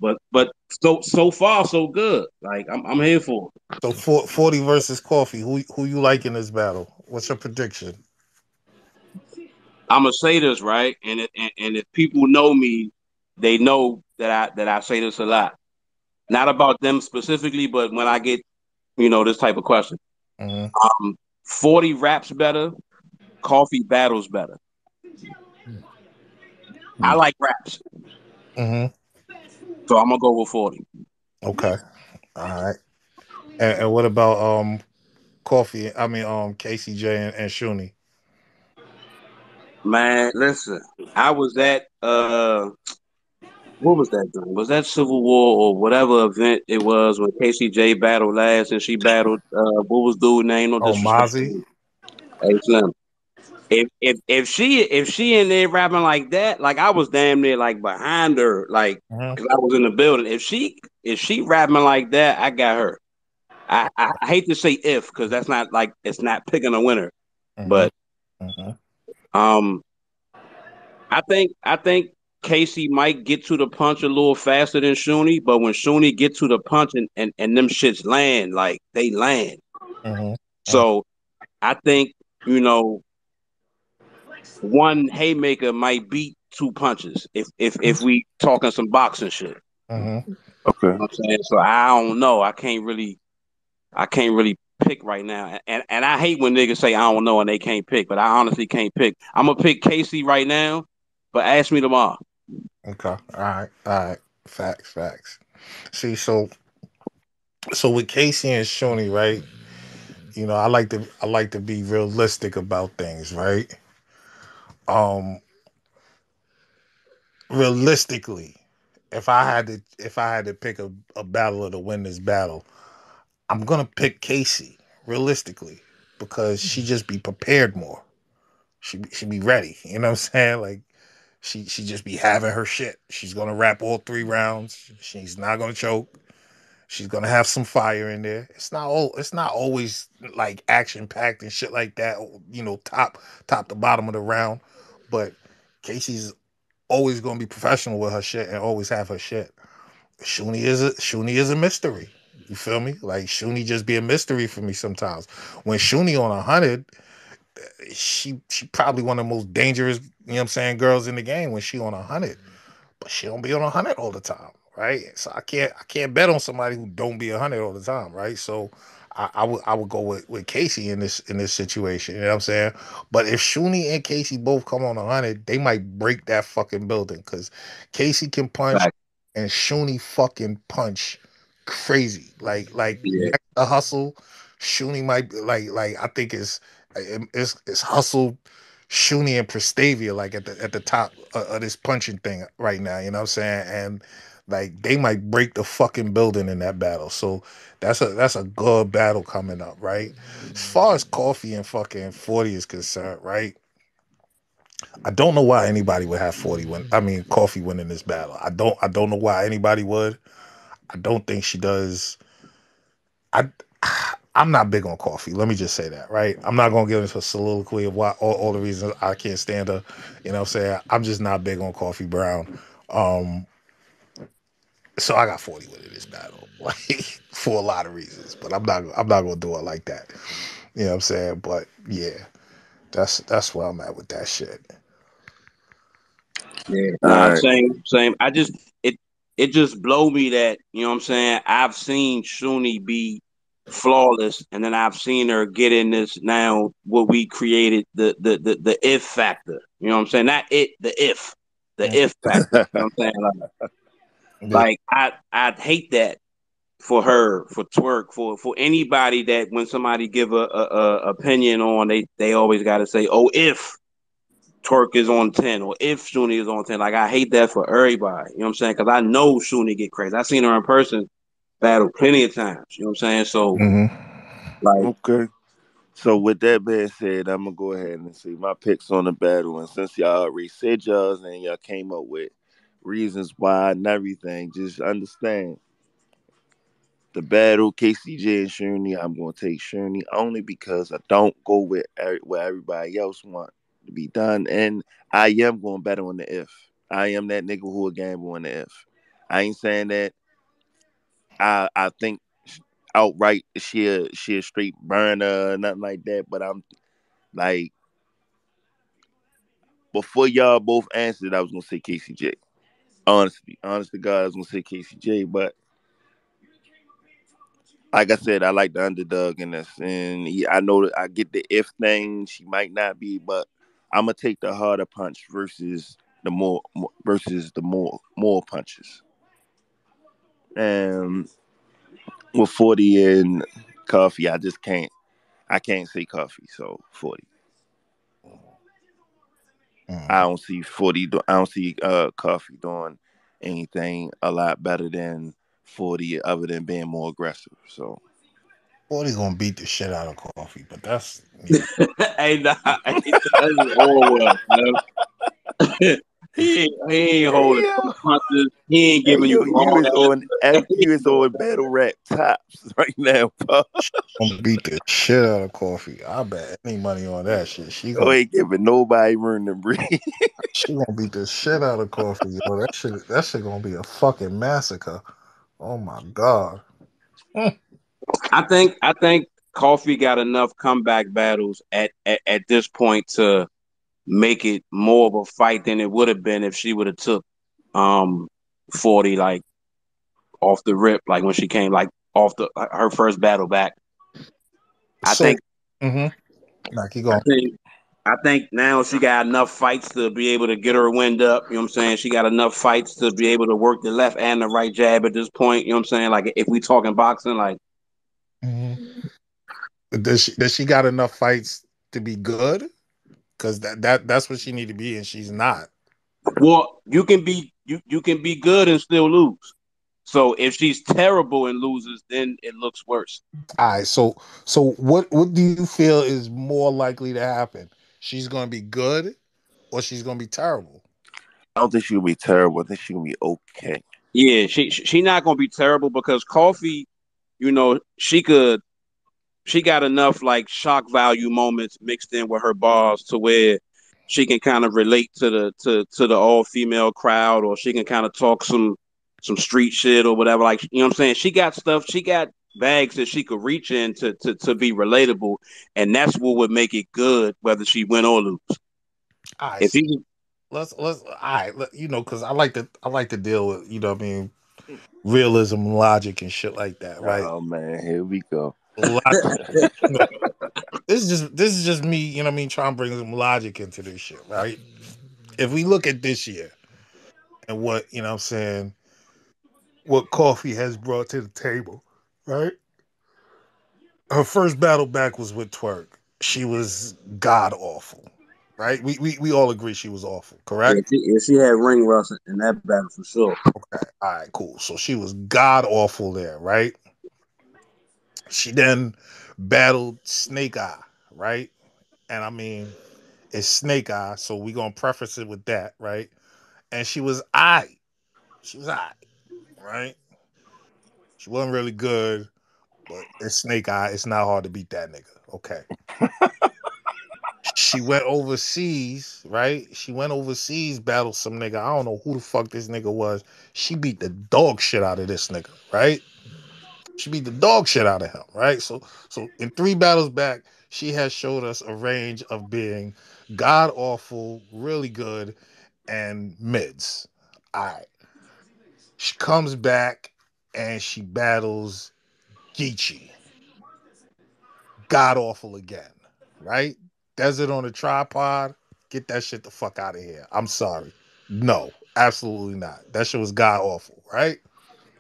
like but so far so good. Like I'm here for it. so 40 versus Coffee. Who you like in this battle? What's your prediction? I'm gonna say this right, and if people know me, they know that I say this a lot. Not about them specifically, but when I get this type of question, Mm-hmm. 40 raps better, Coffee battles better. I like raps, Mm-hmm. so I'm gonna go with 40. Okay. All right. And what about Coffee? I mean KCJ and Shuni. Man, listen, I was at what was that thing? Was that Civil War or whatever event it was when KCJ battled last and she battled what was dude name? No Oh, disrespect to Mozzie. me. Hey Slim. If she in there rapping like that, like I was damn near like behind her, like Mm-hmm. because I was in the building. If she rapping like that, I got her. I hate to say if because that's not like it's not picking a winner, Mm-hmm. but Mm-hmm. um I think Casey might get to the punch a little faster than Shuni, but when Shuni get to the punch and them shits land, like they land. Mm-hmm. So I think, you know, one haymaker might beat two punches if we talking some boxing shit. Mm-hmm. Okay. You know what I'm saying? So I don't know. I can't really pick right now. And I hate when niggas say I don't know and they can't pick, but I honestly can't pick. I'm gonna pick Casey right now, but ask me tomorrow. Okay. All right. All right. Facts. Facts. See, so So with Casey and Shoney, right? You know, I like to be realistic about things, right? Um, realistically, if I had to pick a battle to win this battle, I'm gonna pick Casey. Realistically, because she just be prepared more. She be ready. You know what I'm saying? Like she just be having her shit. She's gonna rap all 3 rounds. She's not gonna choke. She's gonna have some fire in there. It's not always like action packed and shit like that. You know, top to bottom of the round. But Casey's always gonna be professional with her shit and always have her shit. Shuni is a mystery. You feel me? Like Shuni just be a mystery for me sometimes. When Shuni on 100, she probably one of the most dangerous, you know what I'm saying, girls in the game when she on 100. But she don't be on 100 all the time, right? So I can't bet on somebody who don't be 100 all the time, right? So I would go with Casey in this situation. You know what I'm saying? But if Shuni and Casey both come on 100, they might break that fucking building because Casey can punch Fact. and Shuni fucking punch crazy. Like Yeah. next to hustle, Shuni might be like I think it's hustle. Shuni and Prestavia like at the top of this punching thing right now. You know what I'm saying? And like they might break the fucking building in that battle. So that's a good battle coming up, right? As far as Coffee and fucking 40 is concerned, right? I don't know why anybody would have 40 win. I mean, Coffee winning this battle. I don't know why anybody would. I don't think she does. I I'm not big on Coffee. Let me just say that, right? I'm not gonna get into a soliloquy of why all the reasons I can't stand her. You know what I'm saying? I'm just not big on Coffee Brown. Um, so I got 40 with it this battle. Like for a lot of reasons. But I'm not gonna do it like that. You know what I'm saying? But yeah, that's where I'm at with that shit. Yeah. All Nah, right. same. It it just blow me that, you know what I'm saying? I've seen Shuni be flawless, and then I've seen her get in this now what we created, the if factor. You know what I'm saying? Not it, the if. The Mm, if factor. You know what I'm saying? yeah. Like I'd hate that for her, for Twerk, for anybody that when somebody give a opinion on, they always gotta say, oh, if Twerk is on 10 or if Shuni is on 10. Like, I hate that for everybody. You know what I'm saying? Because I know Shuni get crazy. I've seen her in person battle plenty of times. You know what I'm saying? So, Mm-hmm. like, Okay. So with that being said, I'm gonna go ahead and see my picks on the battle. And since y'all already said y'all's and y'all came up with reasons why and everything, just understand the battle KCJ and Shurney. I'm gonna take Shurney only because I don't go with what everybody else want to be done, and I am going to bet on the if. I am that nigga who will gamble on the if. I ain't saying that I think outright she a straight burner or nothing like that, but I'm like before y'all both answered, I was gonna say KCJ. Honestly, honest to God, I was gonna say KCJ, but like I said, I like the underdog in this, and I know that I get the if thing. She might not be, but I'm gonna take the harder punch versus the more punches. And with 40 and Coffee, I can't say Coffee. So 40. I Mm-hmm. don't see 40. I don't see Coffee doing anything a lot better than 40, other than being more aggressive. So 40 gonna beat the shit out of Coffee, but that's yeah. hey, nah, that's just Orwell, man. He ain't holding yeah. no punches. He ain't Hey, giving you you wrong is on answers. He you ain't is doing on battle rap tops right now, Paul. Gonna beat the shit out of Coffee. I bet any money on that shit. You ain't giving nobody room to breathe. She gonna beat the shit out of Coffee, yo. That shit gonna be a fucking massacre. Oh my god. Mm. I think Coffee got enough comeback battles at this point to make it more of a fight than it would have been if she would have took um 40 like off the rip, like when she came like off the her first battle back. I So think mm-hmm. Nah, keep I going. think I think now she got enough fights to be able to get her wind up. You know what I'm saying? She got enough fights to be able to work the left and the right jab at this point. You know what I'm saying? Like if we talking boxing, like Mhm. Does she got enough fights to be good? Because that's what she need to be, and she's not. well, you can be good and still lose. So if she's terrible and loses, then it looks worse. All right, so what do you feel is more likely to happen? She's gonna be good, or she's gonna be terrible. I don't think she gonna be terrible. I think she gonna be okay. Yeah, she not gonna be terrible because Coffee, she got enough like shock value moments mixed in with her bars to where she can kind of relate to the all female crowd, or she can kind of talk some street shit or whatever. Like you know what I'm saying? She got stuff. She got bags that she could reach in to be relatable, and that's what would make it good, whether she win or lose. All right, If so he let's all right, because I like to deal with what I mean, realism, logic, and shit like that, right? Oh man, here we go. Logic. You know, this is just me, what I mean, trying to bring some logic into this shit, right? If we look at this year and what what I'm saying, what Coffee has brought to the table, right? Her first battle back was with Twerk. She was god awful, right? We all agree she was awful, correct? if she had ring rust in that battle for sure. Okay, all right, cool. So she was god awful there, right? She then battled Snake Eye, right? And I mean, it's Snake Eye, so we gonna preface it with that, right? And she was I. She was I, right? She wasn't really good, but it's Snake Eye. It's not hard to beat that nigga. Okay. She went overseas, right? She went overseas, battled some nigga. I don't know who the fuck this nigga was. She beat the dog shit out of this nigga, right? She beat the dog shit out of him, right? So in three battles back, she has showed us a range of being god awful, really good, and mids. All right. She comes back and she battles Geechee. God awful again, right? Desert on a tripod. Get that shit the fuck out of here. I'm sorry. No, absolutely not. That shit was god awful, right?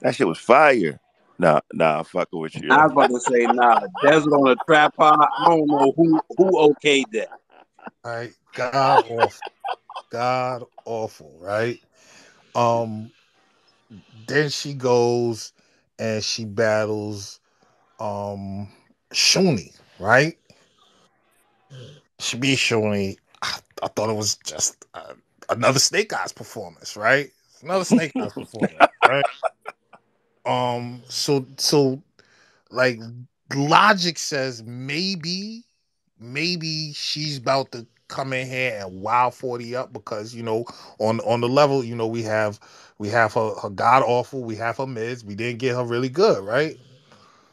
That shit was fire. Nah, I'm fucking with I you. was about to say, nah, desert on a tripod. I don't know who okayed that. Right? God awful. God awful, right? Um, then she goes and she battles Shuni, right? She beat Shuni. I thought it was just another Snake Eyes performance, right? Another Snake Eyes performance, right? So like logic says maybe she's about to come in here and wow 40 up because on the level we have her god awful, we have her mids, we didn't get her really good, right?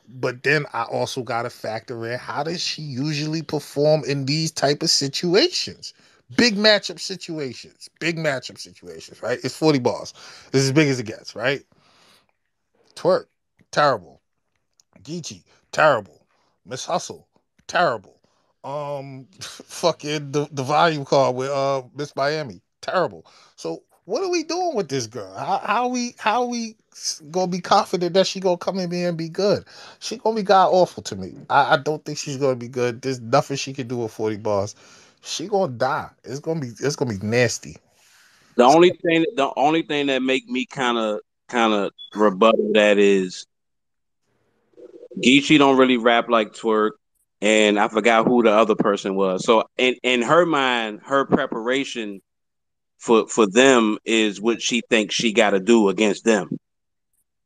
But then I also got to factor in how does she usually perform in these type of situations, big matchup situations, right? It's 40 balls. It's as big as it gets, right? Twerk, terrible. Geechee, terrible. Miss Hustle, terrible. Fucking the volume call with Miss Miami, terrible. So what are we doing with this girl? How we gonna be confident that she gonna come in here and be good? She gonna be god awful to me. I don't think she's gonna be good. There's nothing she can do with 40 bars. She gonna die. It's gonna be nasty. The only thing that make me kind of rebuttal that is Geechee don't really rap like Twerk, and I forgot who the other person was. So in her mind, her preparation for them is what she thinks she got to do against them.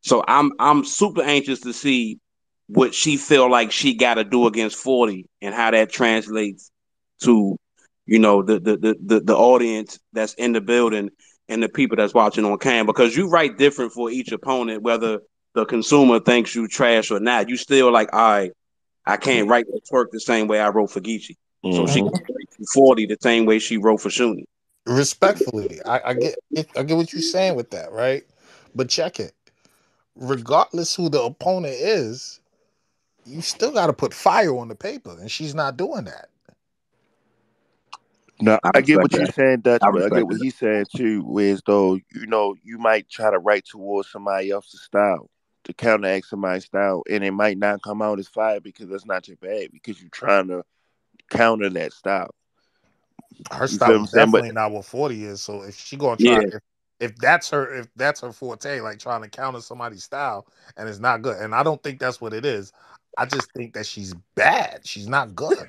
So I'm super anxious to see what she feel like she got to do against 40 and how that translates to the audience that's in the building and the people that's watching on cam, because you write different for each opponent, whether the consumer thinks you trash or not. You still like, all right, I can't write the Twerk the same way I wrote for Geechee. So she Hmm. can write for 40 the same way she wrote for Shuni. Respectfully, I get what you're saying with that, right? But check it. Regardless who the opponent is, you still got to put fire on the paper, and she's not doing that. No, I I get respect what you're that. saying, Dutch, I but I get respect what that. he's saying too. Whereas though, you might try to write towards somebody else's style to counteract somebody's style, and it might not come out as fire because that's not your bag because you're trying to counter that style. Her You feel style what is I'm saying? But definitely not what 40 is. So if she gonna try, Yeah, if that's her forte, like trying to counter somebody's style, and it's not good. And I don't think that's what it is. I just think that she's bad. She's not good.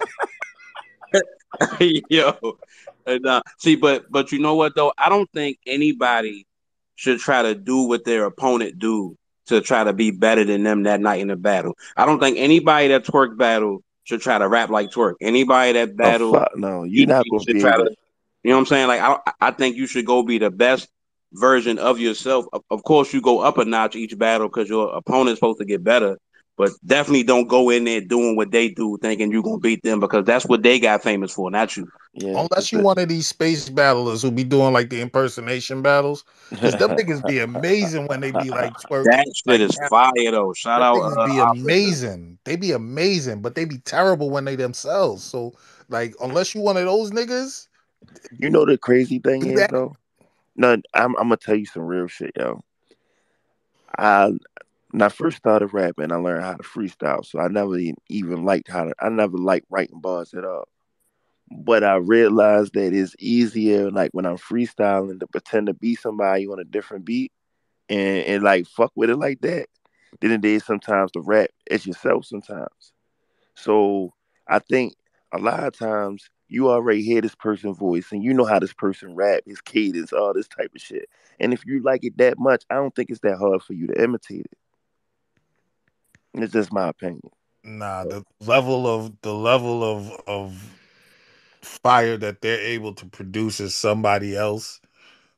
yo, and, see, but you know what though? I don't think anybody should try to do what their opponent do to try to be better than them that night in the battle. I don't think anybody that twerk battle should try to rap like twerk. Anybody that oh battle fuck no, you're not Kiki gonna should be try able to. to. You know what I'm saying? Like I think you should go be the best version of yourself. Of course, you go up a notch each battle because your opponent's supposed to get better. But definitely don't go in there doing what they do, thinking you're gonna beat them because that's what they got famous for, not you. Yeah, because Unless you one of these space battlers who be doing like the impersonation battles, because them niggas be amazing when they be like twerking, That shit like is fire though. Shout them out niggas be Opera. amazing. They be amazing, but they be terrible when they themselves. So like, unless you one of those niggas, you know the crazy thing do is that. though. No, I'm gonna tell you some real shit, yo. I When I first started rapping, I learned how to freestyle. So I never even liked how to. I never liked writing bars at all. But I realized that it's easier, like when I'm freestyling, to pretend to be somebody on a different beat and like fuck with it like that, than it is sometimes to rap as yourself. Sometimes, so I think a lot of times you already hear this person's voice and you know how this person rap, his cadence, all this type of shit. And if you like it that much, I don't think it's that hard for you to imitate it. It's just my opinion. Nah, the level of fire that they're able to produce is somebody else,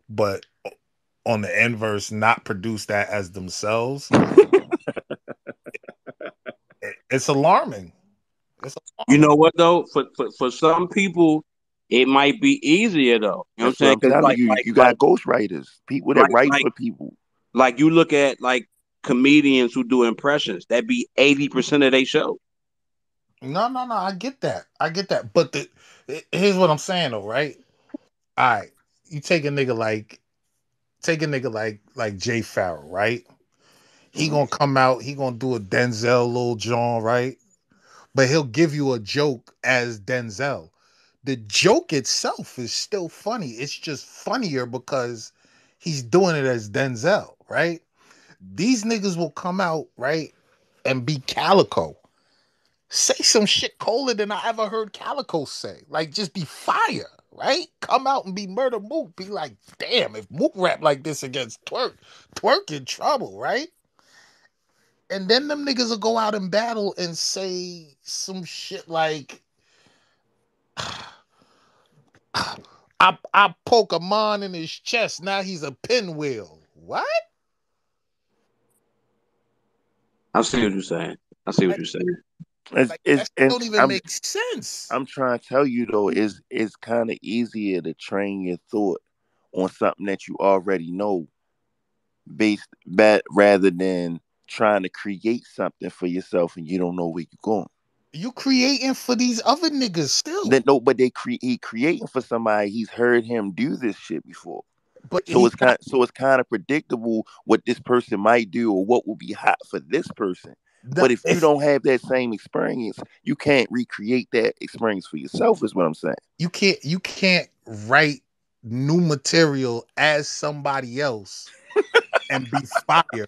but on the inverse, not produce that as themselves. It's alarming. It's You alarming. know what though? For some people, it might be easier though. You know what I'm That's what saying? I'm Because telling you. You got ghostwriters, people that write like for people. like you look at like comedians who do impressions. That be 80% of their show. No, no, no. I get that. I get that. But here's what I'm saying though, right? All right, you take a nigga like Jay Farrell, right? He Mhm. gonna come out. He gonna do a Denzel Lil Jon, right? But he'll give you a joke as Denzel. The joke itself is still funny. It's just funnier because he's doing it as Denzel, right? These niggas will come out, right, and be Calico. Say some shit colder than I ever heard Calico say. Like, just be fire, right? Come out and be Murder Mook. Be like, damn, if Mook rap like this against Twerk, Twerk in trouble, right? And then them niggas will go out and battle and say some shit like, I poke a man in his chest. Now he's a pinwheel. What? I see what you're saying. I see what Like, you're saying. that shit And don't even make sense. I'm trying to tell you though, it's kind of easier to train your thought on something that you already know, rather than trying to create something for yourself and you don't know where you're going. You creating for these other niggas still. Then no, but he creating for somebody. He's heard him do this shit before. But So he got it's kind of predictable what this person might do or what will be hot for this person. the But if you if don't have that same experience, you can't recreate that experience for yourself. Is what I'm saying. you can't write new material as somebody else and be fire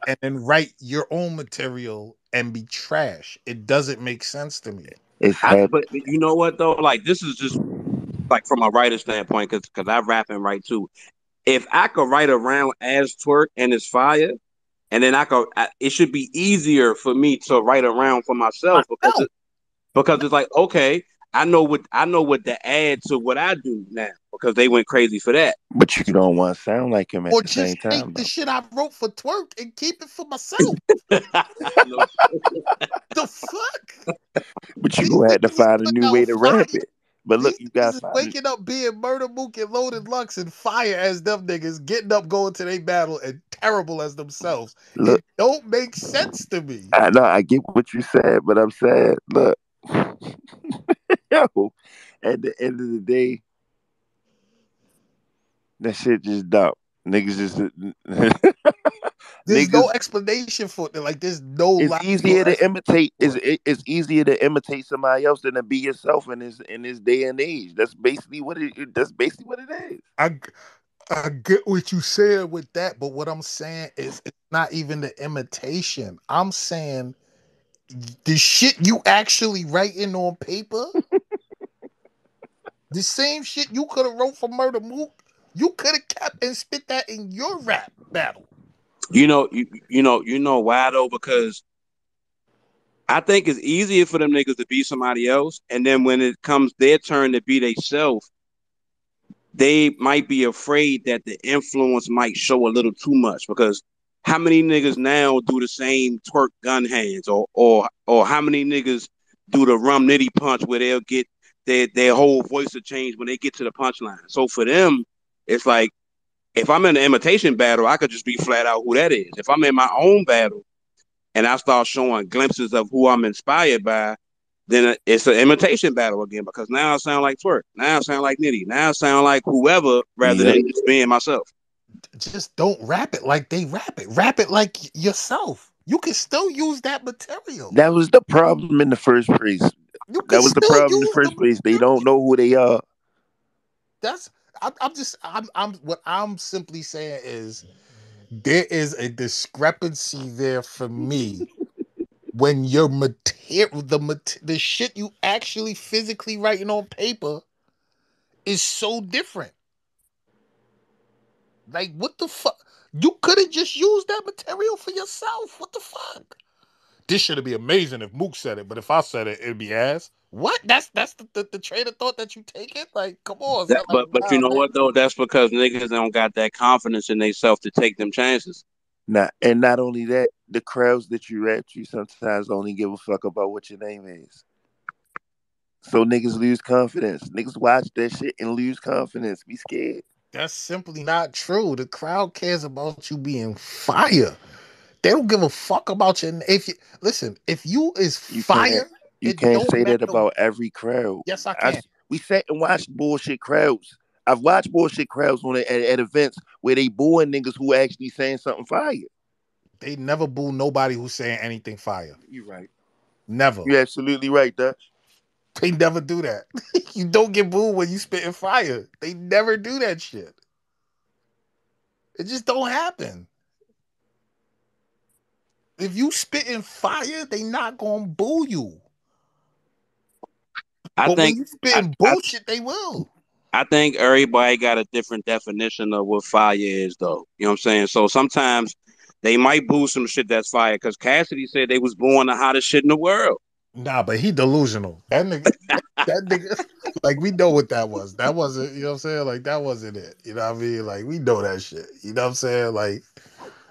and then write your own material and be trash. It doesn't make sense to me. It's hap- But you know what though? Like this is just like from a writer standpoint, because I rap and write too. If I could write around as twerk and it's fire, and then it should be easier for me to write around for myself No, because it's like okay, I know what to add to what I do now because they went crazy for that. but you don't want to sound like him at or the same just take time, the though. shit I wrote for twerk and keep it for myself. No, The fuck? But you These gonna have to niggas is find a putting new way out to fire. rap it. But look, These you niggas gotta is find it. waking up being Murder Mook and Loaded Lux and fire as them niggas, getting up going to their battle and terrible as themselves. Look, It don't make sense to me. I know I get what you said, but I'm saying, look, yo, At the end of the day, that shit just dumb. Niggas just There's no niggas. explanation for it. Like there's no It's logical easier to explanation imitate. for it. It's easier to imitate somebody else than to be yourself in this day and age. That's basically what it. That's basically what it is. I I get what you said with that, but what I'm saying is it's not even the imitation. I'm saying the shit you actually writing on paper, the same shit you could have wrote for Murder Mook, you could have kept and spit that in your rap battle. You know why though? Because I think it's easier for them niggas to be somebody else, and then when it comes their turn to be themselves, they might be afraid that the influence might show a little too much. Because how many niggas now do the same twerk gun hands, or how many niggas do the rum nitty punch where they'll get their whole voice will change when they get to the punchline. So for them, it's like if I'm in an imitation battle, I could just be flat out who that is. If I'm in my own battle and I start showing glimpses of who I'm inspired by, then it's an imitation battle again because now I sound like Twerk. Now I sound like Nitty. Now I sound like whoever rather Yep. than just being myself. Just don't rap it like they rap it. Rap it like yourself. You can still use that material. That was the problem in the first place. You That can was the still problem in the use the first place. They don't material. know who they are. That's I'm just I'm what I'm simply saying is there is a discrepancy there for me when your material the shit you actually physically writing on paper is so different. Like what the fuck? You could have just used that material for yourself. What the fuck? This should be amazing if Mook said it, but if I said it, it'd be ass. What? That's the train of thought that you take it? Like, come on, That, son. Like, but you nah, know man. what though? That's because niggas don't got that confidence in themselves to take them chances. Not only that, the crowds that you rap to sometimes only give a fuck about what your name is. So niggas lose confidence. Niggas watch that shit and lose confidence. Be scared. That's simply not true. The crowd cares about you being fire. They don't give a fuck about your if you listen, if you is You can't fire, you it can't don't say that matter. about every crowd. Yes, I can. We sat and watched bullshit crowds. I've watched bullshit crowds at events where they booing niggas who actually saying something fire. They never boo nobody who's saying anything fire. You right. Never. You're absolutely right, Dutch. They never do that. You don't get booed when you spitting fire. They never do that shit. It just don't happen. If you spitting fire, they not gonna boo you. I But when think you I, spitting I bullshit, they will. I think everybody got a different definition of what fire is, though. You know what I'm saying? So sometimes they might boo some shit that's fire because Cassidy said they was born the hottest shit in the world. Nah, but he delusional. That nigga, like we know what that was. That wasn't, you know what I'm saying? Like that wasn't it. You know what I mean? Like we know that shit. You know what I'm saying? Like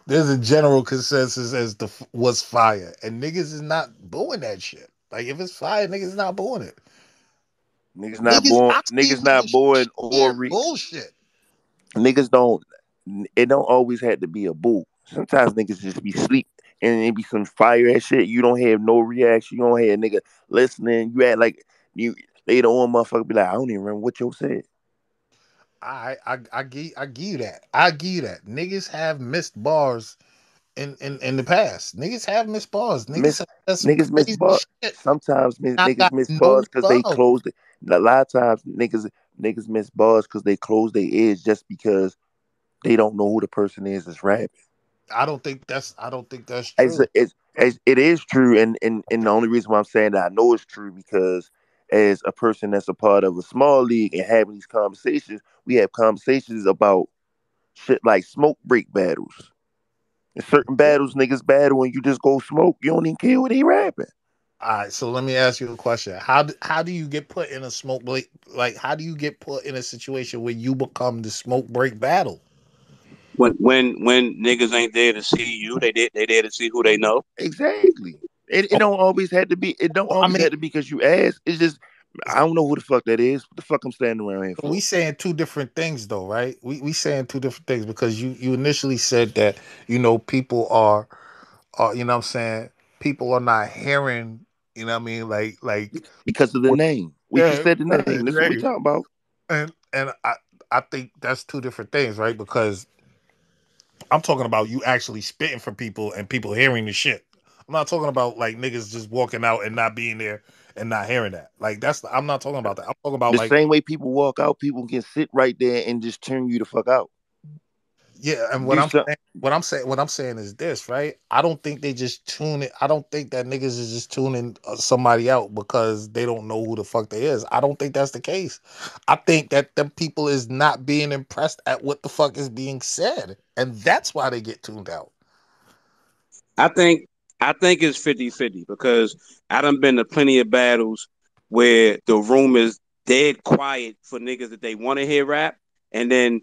there's a general consensus as to what's fire, and niggas is not booing that shit. Like if it's fire, niggas is not booing it. Niggas not Niggas, born. I see Niggas not niggas born share or bullshit. niggas don't. It don't always have to be a boo. Sometimes niggas just be sleep and it be some fire ass shit. You don't have no reaction. You don't have a nigga listening. You act like you later on, motherfucker be like, I don't even remember what you said. I give you that. I give you that. Niggas have missed bars in the past. Niggas have missed bars. Niggas Miss have said some niggas miss crazy bar. shit. Sometimes I niggas got miss no bars because they love. closed it. A lot of times niggas miss bars because they close their ears just because they don't know who the person is that's rapping. I don't think that's As, true. as it is true, and the only reason why I'm saying that I know it's true because as a person that's a part of a small league and having these conversations, we have conversations about shit like smoke break battles. In certain Yeah. battles, niggas battle and you just go smoke. You don't even care what they rapping. All right, so let me ask you a question. How do you get put in a smoke break? Like, how do you get put in a situation where you become the smoke break battle? When niggas ain't there to see you, they there to see who they know. Exactly. It don't always have to be. It don't I always mean, have to be because you ask. It's just I don't know who the fuck that is. What the fuck I'm standing around here we for? saying two different things though, right? We saying two different things because you initially said that people are you know what I'm saying people are not hearing you know what I mean like Because of the what name. We just Yeah, said the name. That's what we right. talking about. And I think that's two different things, right? Because I'm talking about you actually spitting for people and people hearing the shit. I'm not talking about like niggas just walking out and not being there and not hearing that. Like I'm not talking about that. I'm talking about The like same way people walk out, people can sit right there and just turn you the fuck out. yeah, and Do something. what I'm saying is this, right? I don't think they just tune it. I don't think that niggas is just tuning somebody out because they don't know who the fuck they is. I don't think that's the case. I think that them people is not being impressed at what the fuck is being said, and that's why they get tuned out. I think I think it's 50-50 because I done been to plenty of battles where the room is dead quiet for niggas that they want to hear rap, and then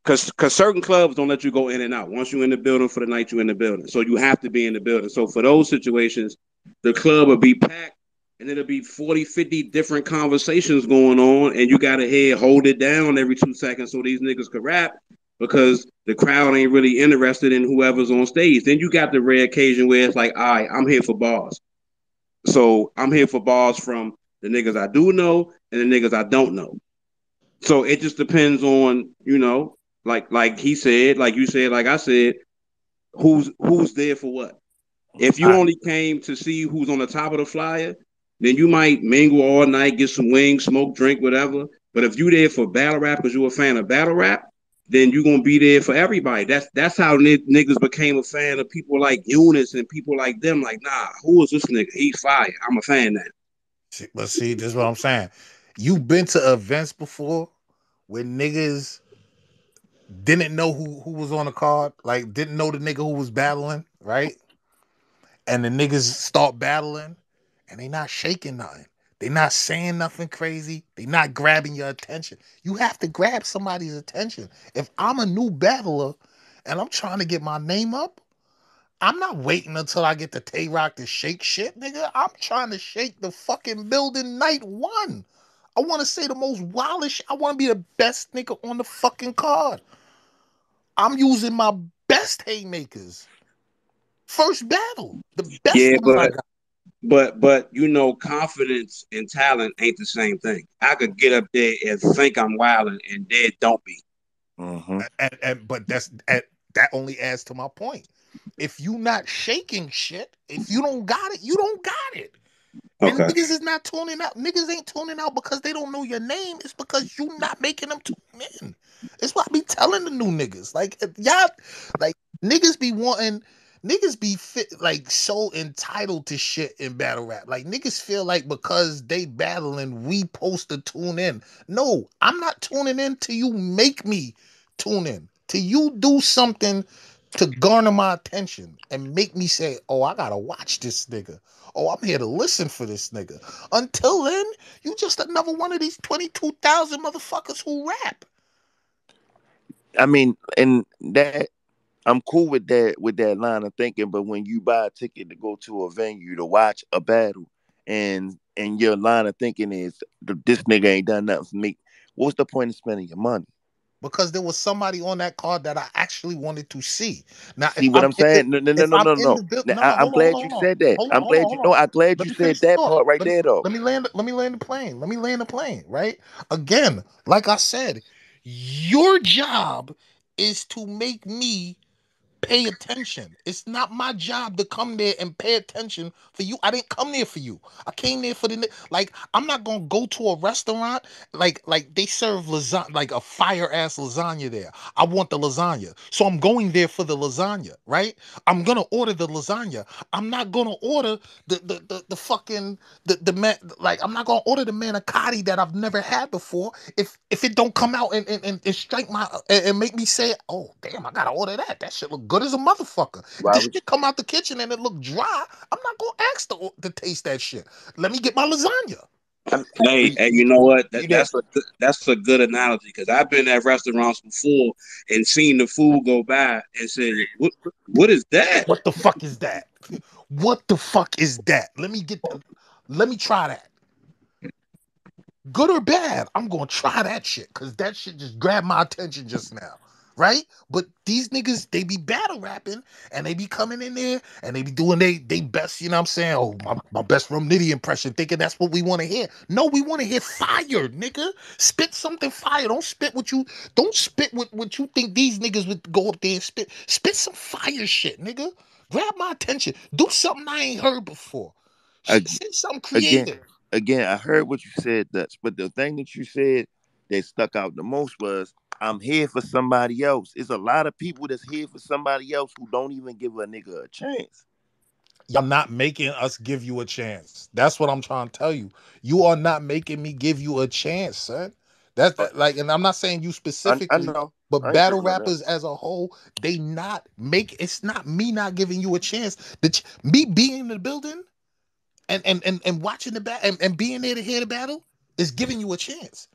because certain clubs don't let you go in and out. Once you in the building for the night, you in the building, so you have to be in the building. So for those situations, the club will be packed, and it'll be 40, 50 different conversations going on, and you gotta hear hold it down every 2 seconds so these niggas could rap because the crowd ain't really interested in whoever's on stage. Then you got the rare occasion where it's like, all right, I'm here for bars. So I'm here for bars from the niggas I do know and the niggas I don't know. So it just depends on, like he said, like you said, like I said, who's there for what. If you I only came to see who's on the top of the flyer, then you might mingle all night, get some wings, smoke, drink, whatever. But if you there for battle rap because you're a fan of battle rap, then you're gonna be there for everybody. That's how niggas became a fan of people like Eunice and people like them. Like, nah, who is this nigga? He's fire. I'm a fan now. but see, this is what I'm saying. You've been to events before where niggas didn't know who was on the card, like didn't know the nigga who was battling, right? And the niggas start battling and they not shaking nothing. They not saying nothing crazy. They not grabbing your attention. You have to grab somebody's attention. If I'm a new battler and I'm trying to get my name up, I'm not waiting until I get to Tay Rock to shake shit, nigga. I'm trying to shake the fucking building night one. I want to say the most wildish. I want to be the best nigga on the fucking card. I'm using my best haymakers. First battle, the best Yeah, ones I but got. confidence and talent ain't the same thing. I could get up there and think I'm wilding and dead don't be. Hmm. And but that only adds to my point. If you not shaking shit, if you don't got it, you don't got it. And Okay. niggas is not tuning out. Niggas ain't tuning out because they don't know your name. It's because you not making them tune in. It's what I be telling the new niggas. Like y'all, like niggas be wanting, niggas be fit like so entitled to shit in battle rap. Like niggas feel like because they battling, we supposed to tune in. No, I'm not tuning in till you make me tune in. Till you do something to garner my attention and make me say, "Oh, I gotta watch this nigga." Oh, I'm here to listen for this nigga. Until then, you just another one of these 22,000 motherfuckers who rap. I mean, and that I'm cool with that line of thinking. But when you buy a ticket to go to a venue to watch a battle, and your line of thinking is this nigga ain't done nothing for me, what's the point of spending your money? Because there was somebody on that card that I actually wanted to see. Now, See what I'm saying? No, no, no, if no, I'm no, in no. the build, Now, no, no, I'm hold on, hold glad on, you hold on, said that. hold on, I'm hold on, glad you hold know. on. I'm glad Let you me finish said the that thought. part right there, though. Let me land the plane. Right again, like I said, your job is to make me pay attention. It's not my job to come there and pay attention for you. I didn't come there for you. I came there for the like. I'm not gonna go to a restaurant like they serve lasagna, like a fire ass lasagna there. I want the lasagna, so I'm going there for the lasagna. Right? I'm gonna order the lasagna. I'm not gonna order the fucking the man like I'm not gonna order the manicotti that I've never had before if it don't come out and strike my and make me say, oh damn, I gotta order that. That shit look good as a motherfucker. If the Robert, shit come out the kitchen and it look dry, I'm not gonna ask to taste that shit. Let me get my lasagna. Hey, you know what? you didn't. That's a good analogy because I've been at restaurants before and seen the food go by and said, what is that?" What the fuck is that? What the fuck is that? Let me try that. Good or bad, I'm gonna try that shit because that shit just grabbed my attention just now. right? But these niggas, they be battle rapping and they be coming in there and they be doing they best, you know what I'm saying? Oh, my best Rum Nitty impression, thinking that's what we want to hear. No, we want to hear fire, nigga. Spit something fire. Don't spit what you think these niggas would go up there and spit. Spit some fire shit, nigga. Grab my attention. Do something I ain't heard before. Ag- Say something Again, creative. I heard what you said, Dutch, but the thing that you said that stuck out the most was, "I'm here for somebody else." It's a lot of people that's here for somebody else who don't even give a nigga a chance. Y'all not making us give you a chance. That's what I'm trying to tell you. You are not making me give you a chance, son. Uh, Like, and I'm not saying you I specifically, know. but I ain't battle tripping on that. rappers as a whole, they not make. It's not me not giving you a chance. Me being in the building and watching the battle and being there to hear the battle is giving you a chance.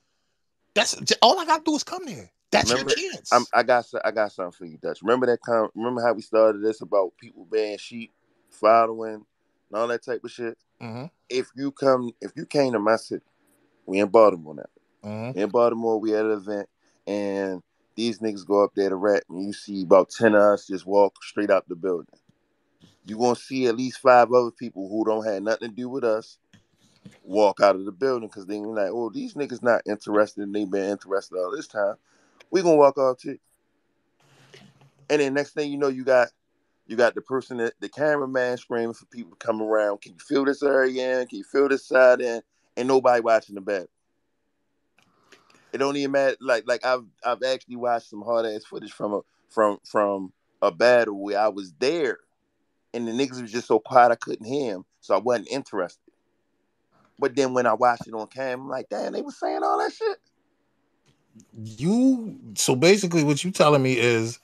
That's all I gotta do is come there. That's your Remember, chance. I got something for you, Dutch. Remember remember how we started this about people being sheep, following, and all that type of shit. Mm-hmm. If you came to my city, we in Baltimore now. Mm-hmm. In Baltimore, we at an event, and these niggas go up there to rap, and you see about 10 of us just walk straight out the building. You gonna see at least 5 other people who don't have nothing to do with us walk out of the building because they like, oh, these niggas not interested, and they been interested all this time. We gonna walk off too. And then next thing you know, you got the person that the cameraman screaming for people to come around. Can you feel this area in? Can you feel this side in? And nobody watching the battle. It don't even matter. Like I've actually watched some hard ass footage from a battle where I was there, and the niggas was just so quiet I couldn't hear him, so I wasn't interested. But then when I watched it on cam, I'm like, damn, they was saying all that shit. So basically what you telling me is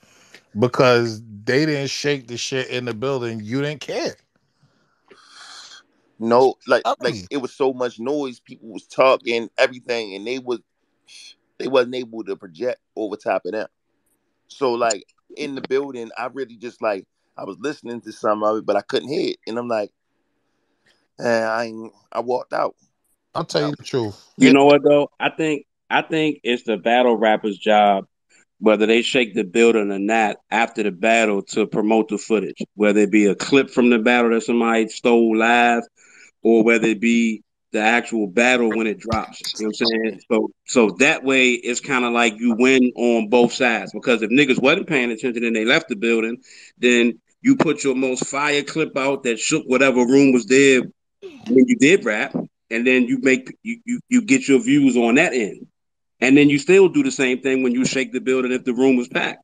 because they didn't shake the shit in the building, you didn't care. That's No, what you're telling like me. it was so much noise, people was talking, everything, and they wasn't able to project over top of them. So like in the building, I really just like I was listening to some of it, but I couldn't hear it, and I'm like, I walked out. I'll tell I, you the truth. You know what though? I think it's the battle rapper's job, whether they shake the building or not, after the battle to promote the footage, whether it be a clip from the battle that somebody stole live, or whether it be the actual battle when it drops. You know what I'm saying? So that way it's kind of like you win on both sides. Because if niggas wasn't paying attention and they left the building, then you put your most fire clip out that shook whatever room was there when you did rap, and then you get your views on that end. And then you still do the same thing when you shake the building if the room was packed.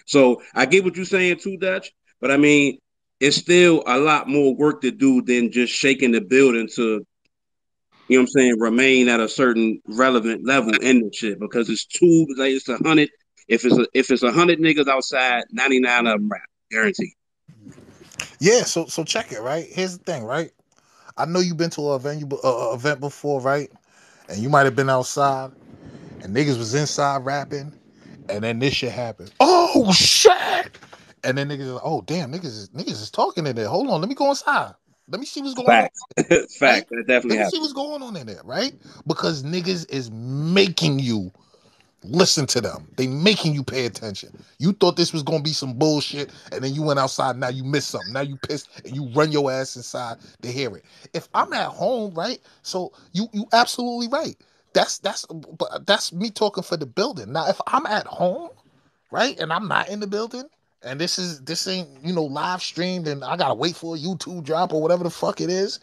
So I get what you're saying too, Dutch, but I mean, it's still a lot more work to do than just shaking the building to, you know what I'm saying, remain at a certain relevant level in the shit because it's too like it's 100. If it's 100 niggas outside, 99 of them rap, guaranteed. Yeah, so check it, right? Here's the thing, right? I know you've been to a event before, right? And you might have been outside and niggas was inside rapping, and then this shit happened. Oh shit! And then niggas, like, oh damn, niggas is talking in there. Hold on, let me go inside. Let me see what's going on, Facts, right? facts. That definitely Let me see happened. what's going on in there, right? Because niggas is making you listen to them. They making you pay attention. You thought this was gonna be some bullshit, and then you went outside. Now you missed something. Now you pissed, and you run your ass inside to hear it. If I'm at home, right? So you absolutely right. But that's me talking for the building. Now if I'm at home, right, and I'm not in the building, and this ain't live streamed, and I gotta wait for a YouTube drop or whatever the fuck it is,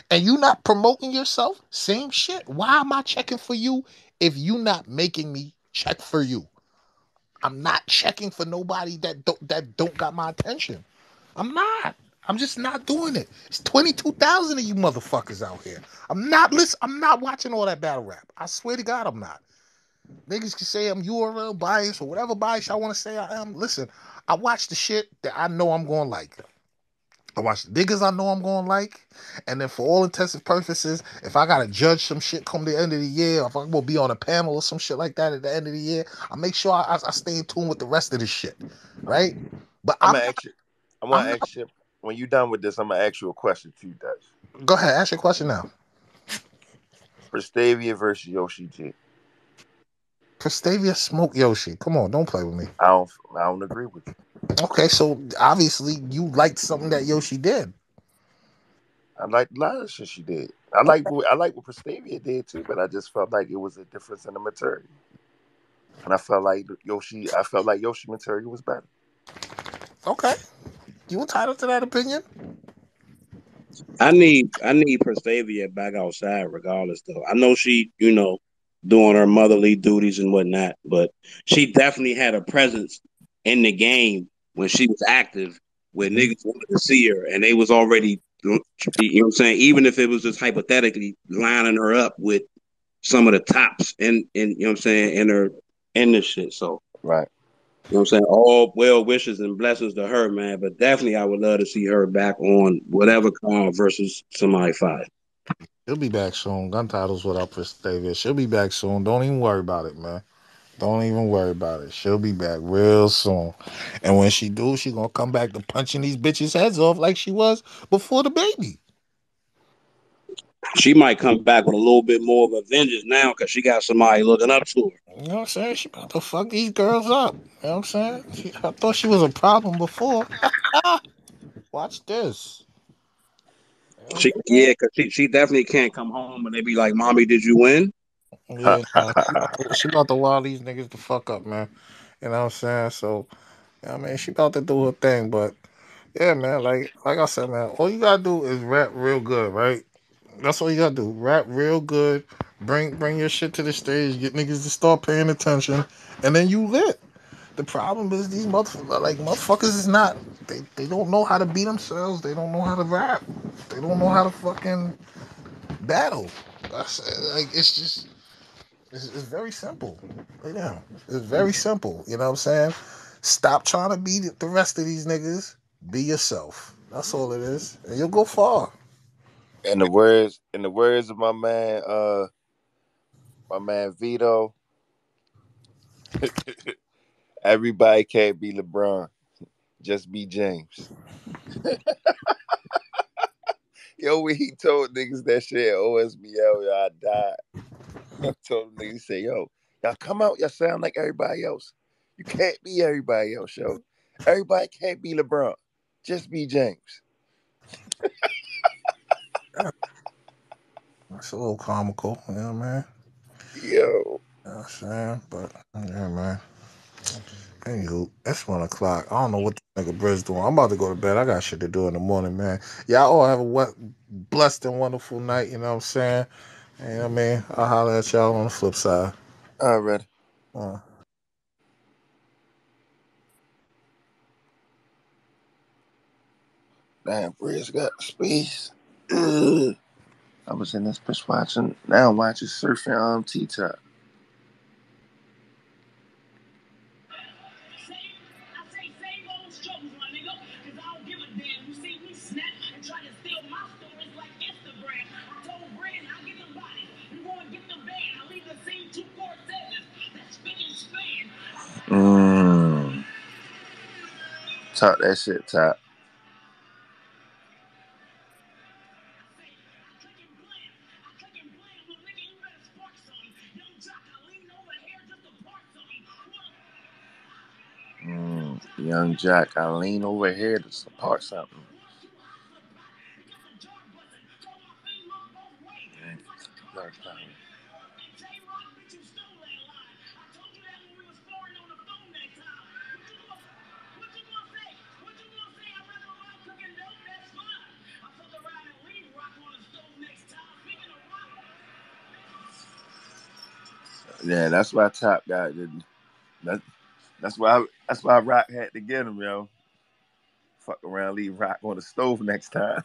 and you not promoting yourself, same shit. Why am I checking for you if you not making me check for you? I'm not checking for nobody that don't got my attention. I'm not. I'm just not doing it. It's 22,000 of you motherfuckers out here. I'm not watching all that battle rap. I swear to God, I'm not. Niggas can say I'm URL biased or whatever bias I want to say I am. Listen, I watch the shit that I know I'm going to like. I watch the niggas I know I'm going to like. And then for all intents and purposes, if I got to judge some shit come the end of the year, or if I'm going to be on a panel or some shit like that at the end of the year, I make sure I stay in tune with the rest of the shit. Right? But I'm I'm gonna not, ask you. I'm I'm gonna not. ask you when you done with this. I'm gonna ask you a question too, Dutch. Go ahead. Ask your question now. Prestavia versus Yoshi G. Prestavia smoked Yoshi. Come on, don't play with me. I don't agree with you. Okay, so obviously you liked something that Yoshi did. I like a lot of shit she did. I like what Prestavia did too, but I just felt like it was a difference in the material. And I felt like Yoshi material was better. Okay, you entitled to that opinion. I need Prestavia back outside regardless though. I know she, doing her motherly duties and whatnot, but she definitely had a presence in the game when she was active where Mhm. niggas wanted to see her and they was already what I'm saying, even if it was just hypothetically lining her up with some of the tops and you know what I'm saying, in this shit. So Right. you know what I'm saying? All well wishes and blessings to her, man. But definitely, I would love to see her back on whatever card versus somebody five. She'll be back soon. Gun titles without Prestavia. She'll be back soon. Don't even worry about it, man. Don't even worry about it. She'll be back real soon. And when she do, she gonna come back to punching these bitches' heads off like she was before the baby. She might come back with a little bit more of a vengeance now because she got somebody looking up to her. You know what I'm saying? She about to fuck these girls up. You know what I'm saying? I thought she was a problem before. Watch this. You know She, what I'm yeah, because she definitely can't come home and they be like, "Mommy, did you win?" saying? Yeah, nah, she about to wild these niggas the fuck up, man. You know what I'm saying? So, I mean, she about to do her thing, but yeah, man, like I said, man, all you gotta do is rap real good, right? That's all you gotta do. Rap real good. Bring your shit to the stage. Get niggas to start paying attention, and then you lit. The problem is these motherfuckers is not. They don't know how to be themselves. They don't know how to rap. They don't know how to fucking battle. That's like it's just it's very simple. Yeah, it's very simple. You know what I'm saying? Stop trying to be the rest of these niggas. Be yourself. That's all it is, and you'll go far. In the words of my man Vito, everybody can't be LeBron. Just be James. Yo, when he told niggas that shit at OSBL, yo, I died. He told them niggas, say, yo, y'all come out, y'all sound like everybody else. You can't be everybody else, yo. Everybody can't be LeBron. Just be James. Yeah, that's a little comical. You know what I mean? Yo. You know what I'm saying? But yeah, man. Anywho, it's 1 o'clock. I don't know what the nigga Brizz doing. I'm about to go to bed. I got shit to do in the morning, man. Y'all all have a blessed and wonderful night. You know what I'm saying? You know what I mean? I'll holler at y'all on the flip side. All right. Uh. Damn, Brizz got space. Ugh. I was in this bitch watching. Now I'm watching surfing on T-Top. Mm. Talk that shit, Top. Young Jack, I lean over here to support something. Yeah, that's why Top got it. That, that's why Rock had to get him, yo. Fuck around, leave Rock on the stove next time.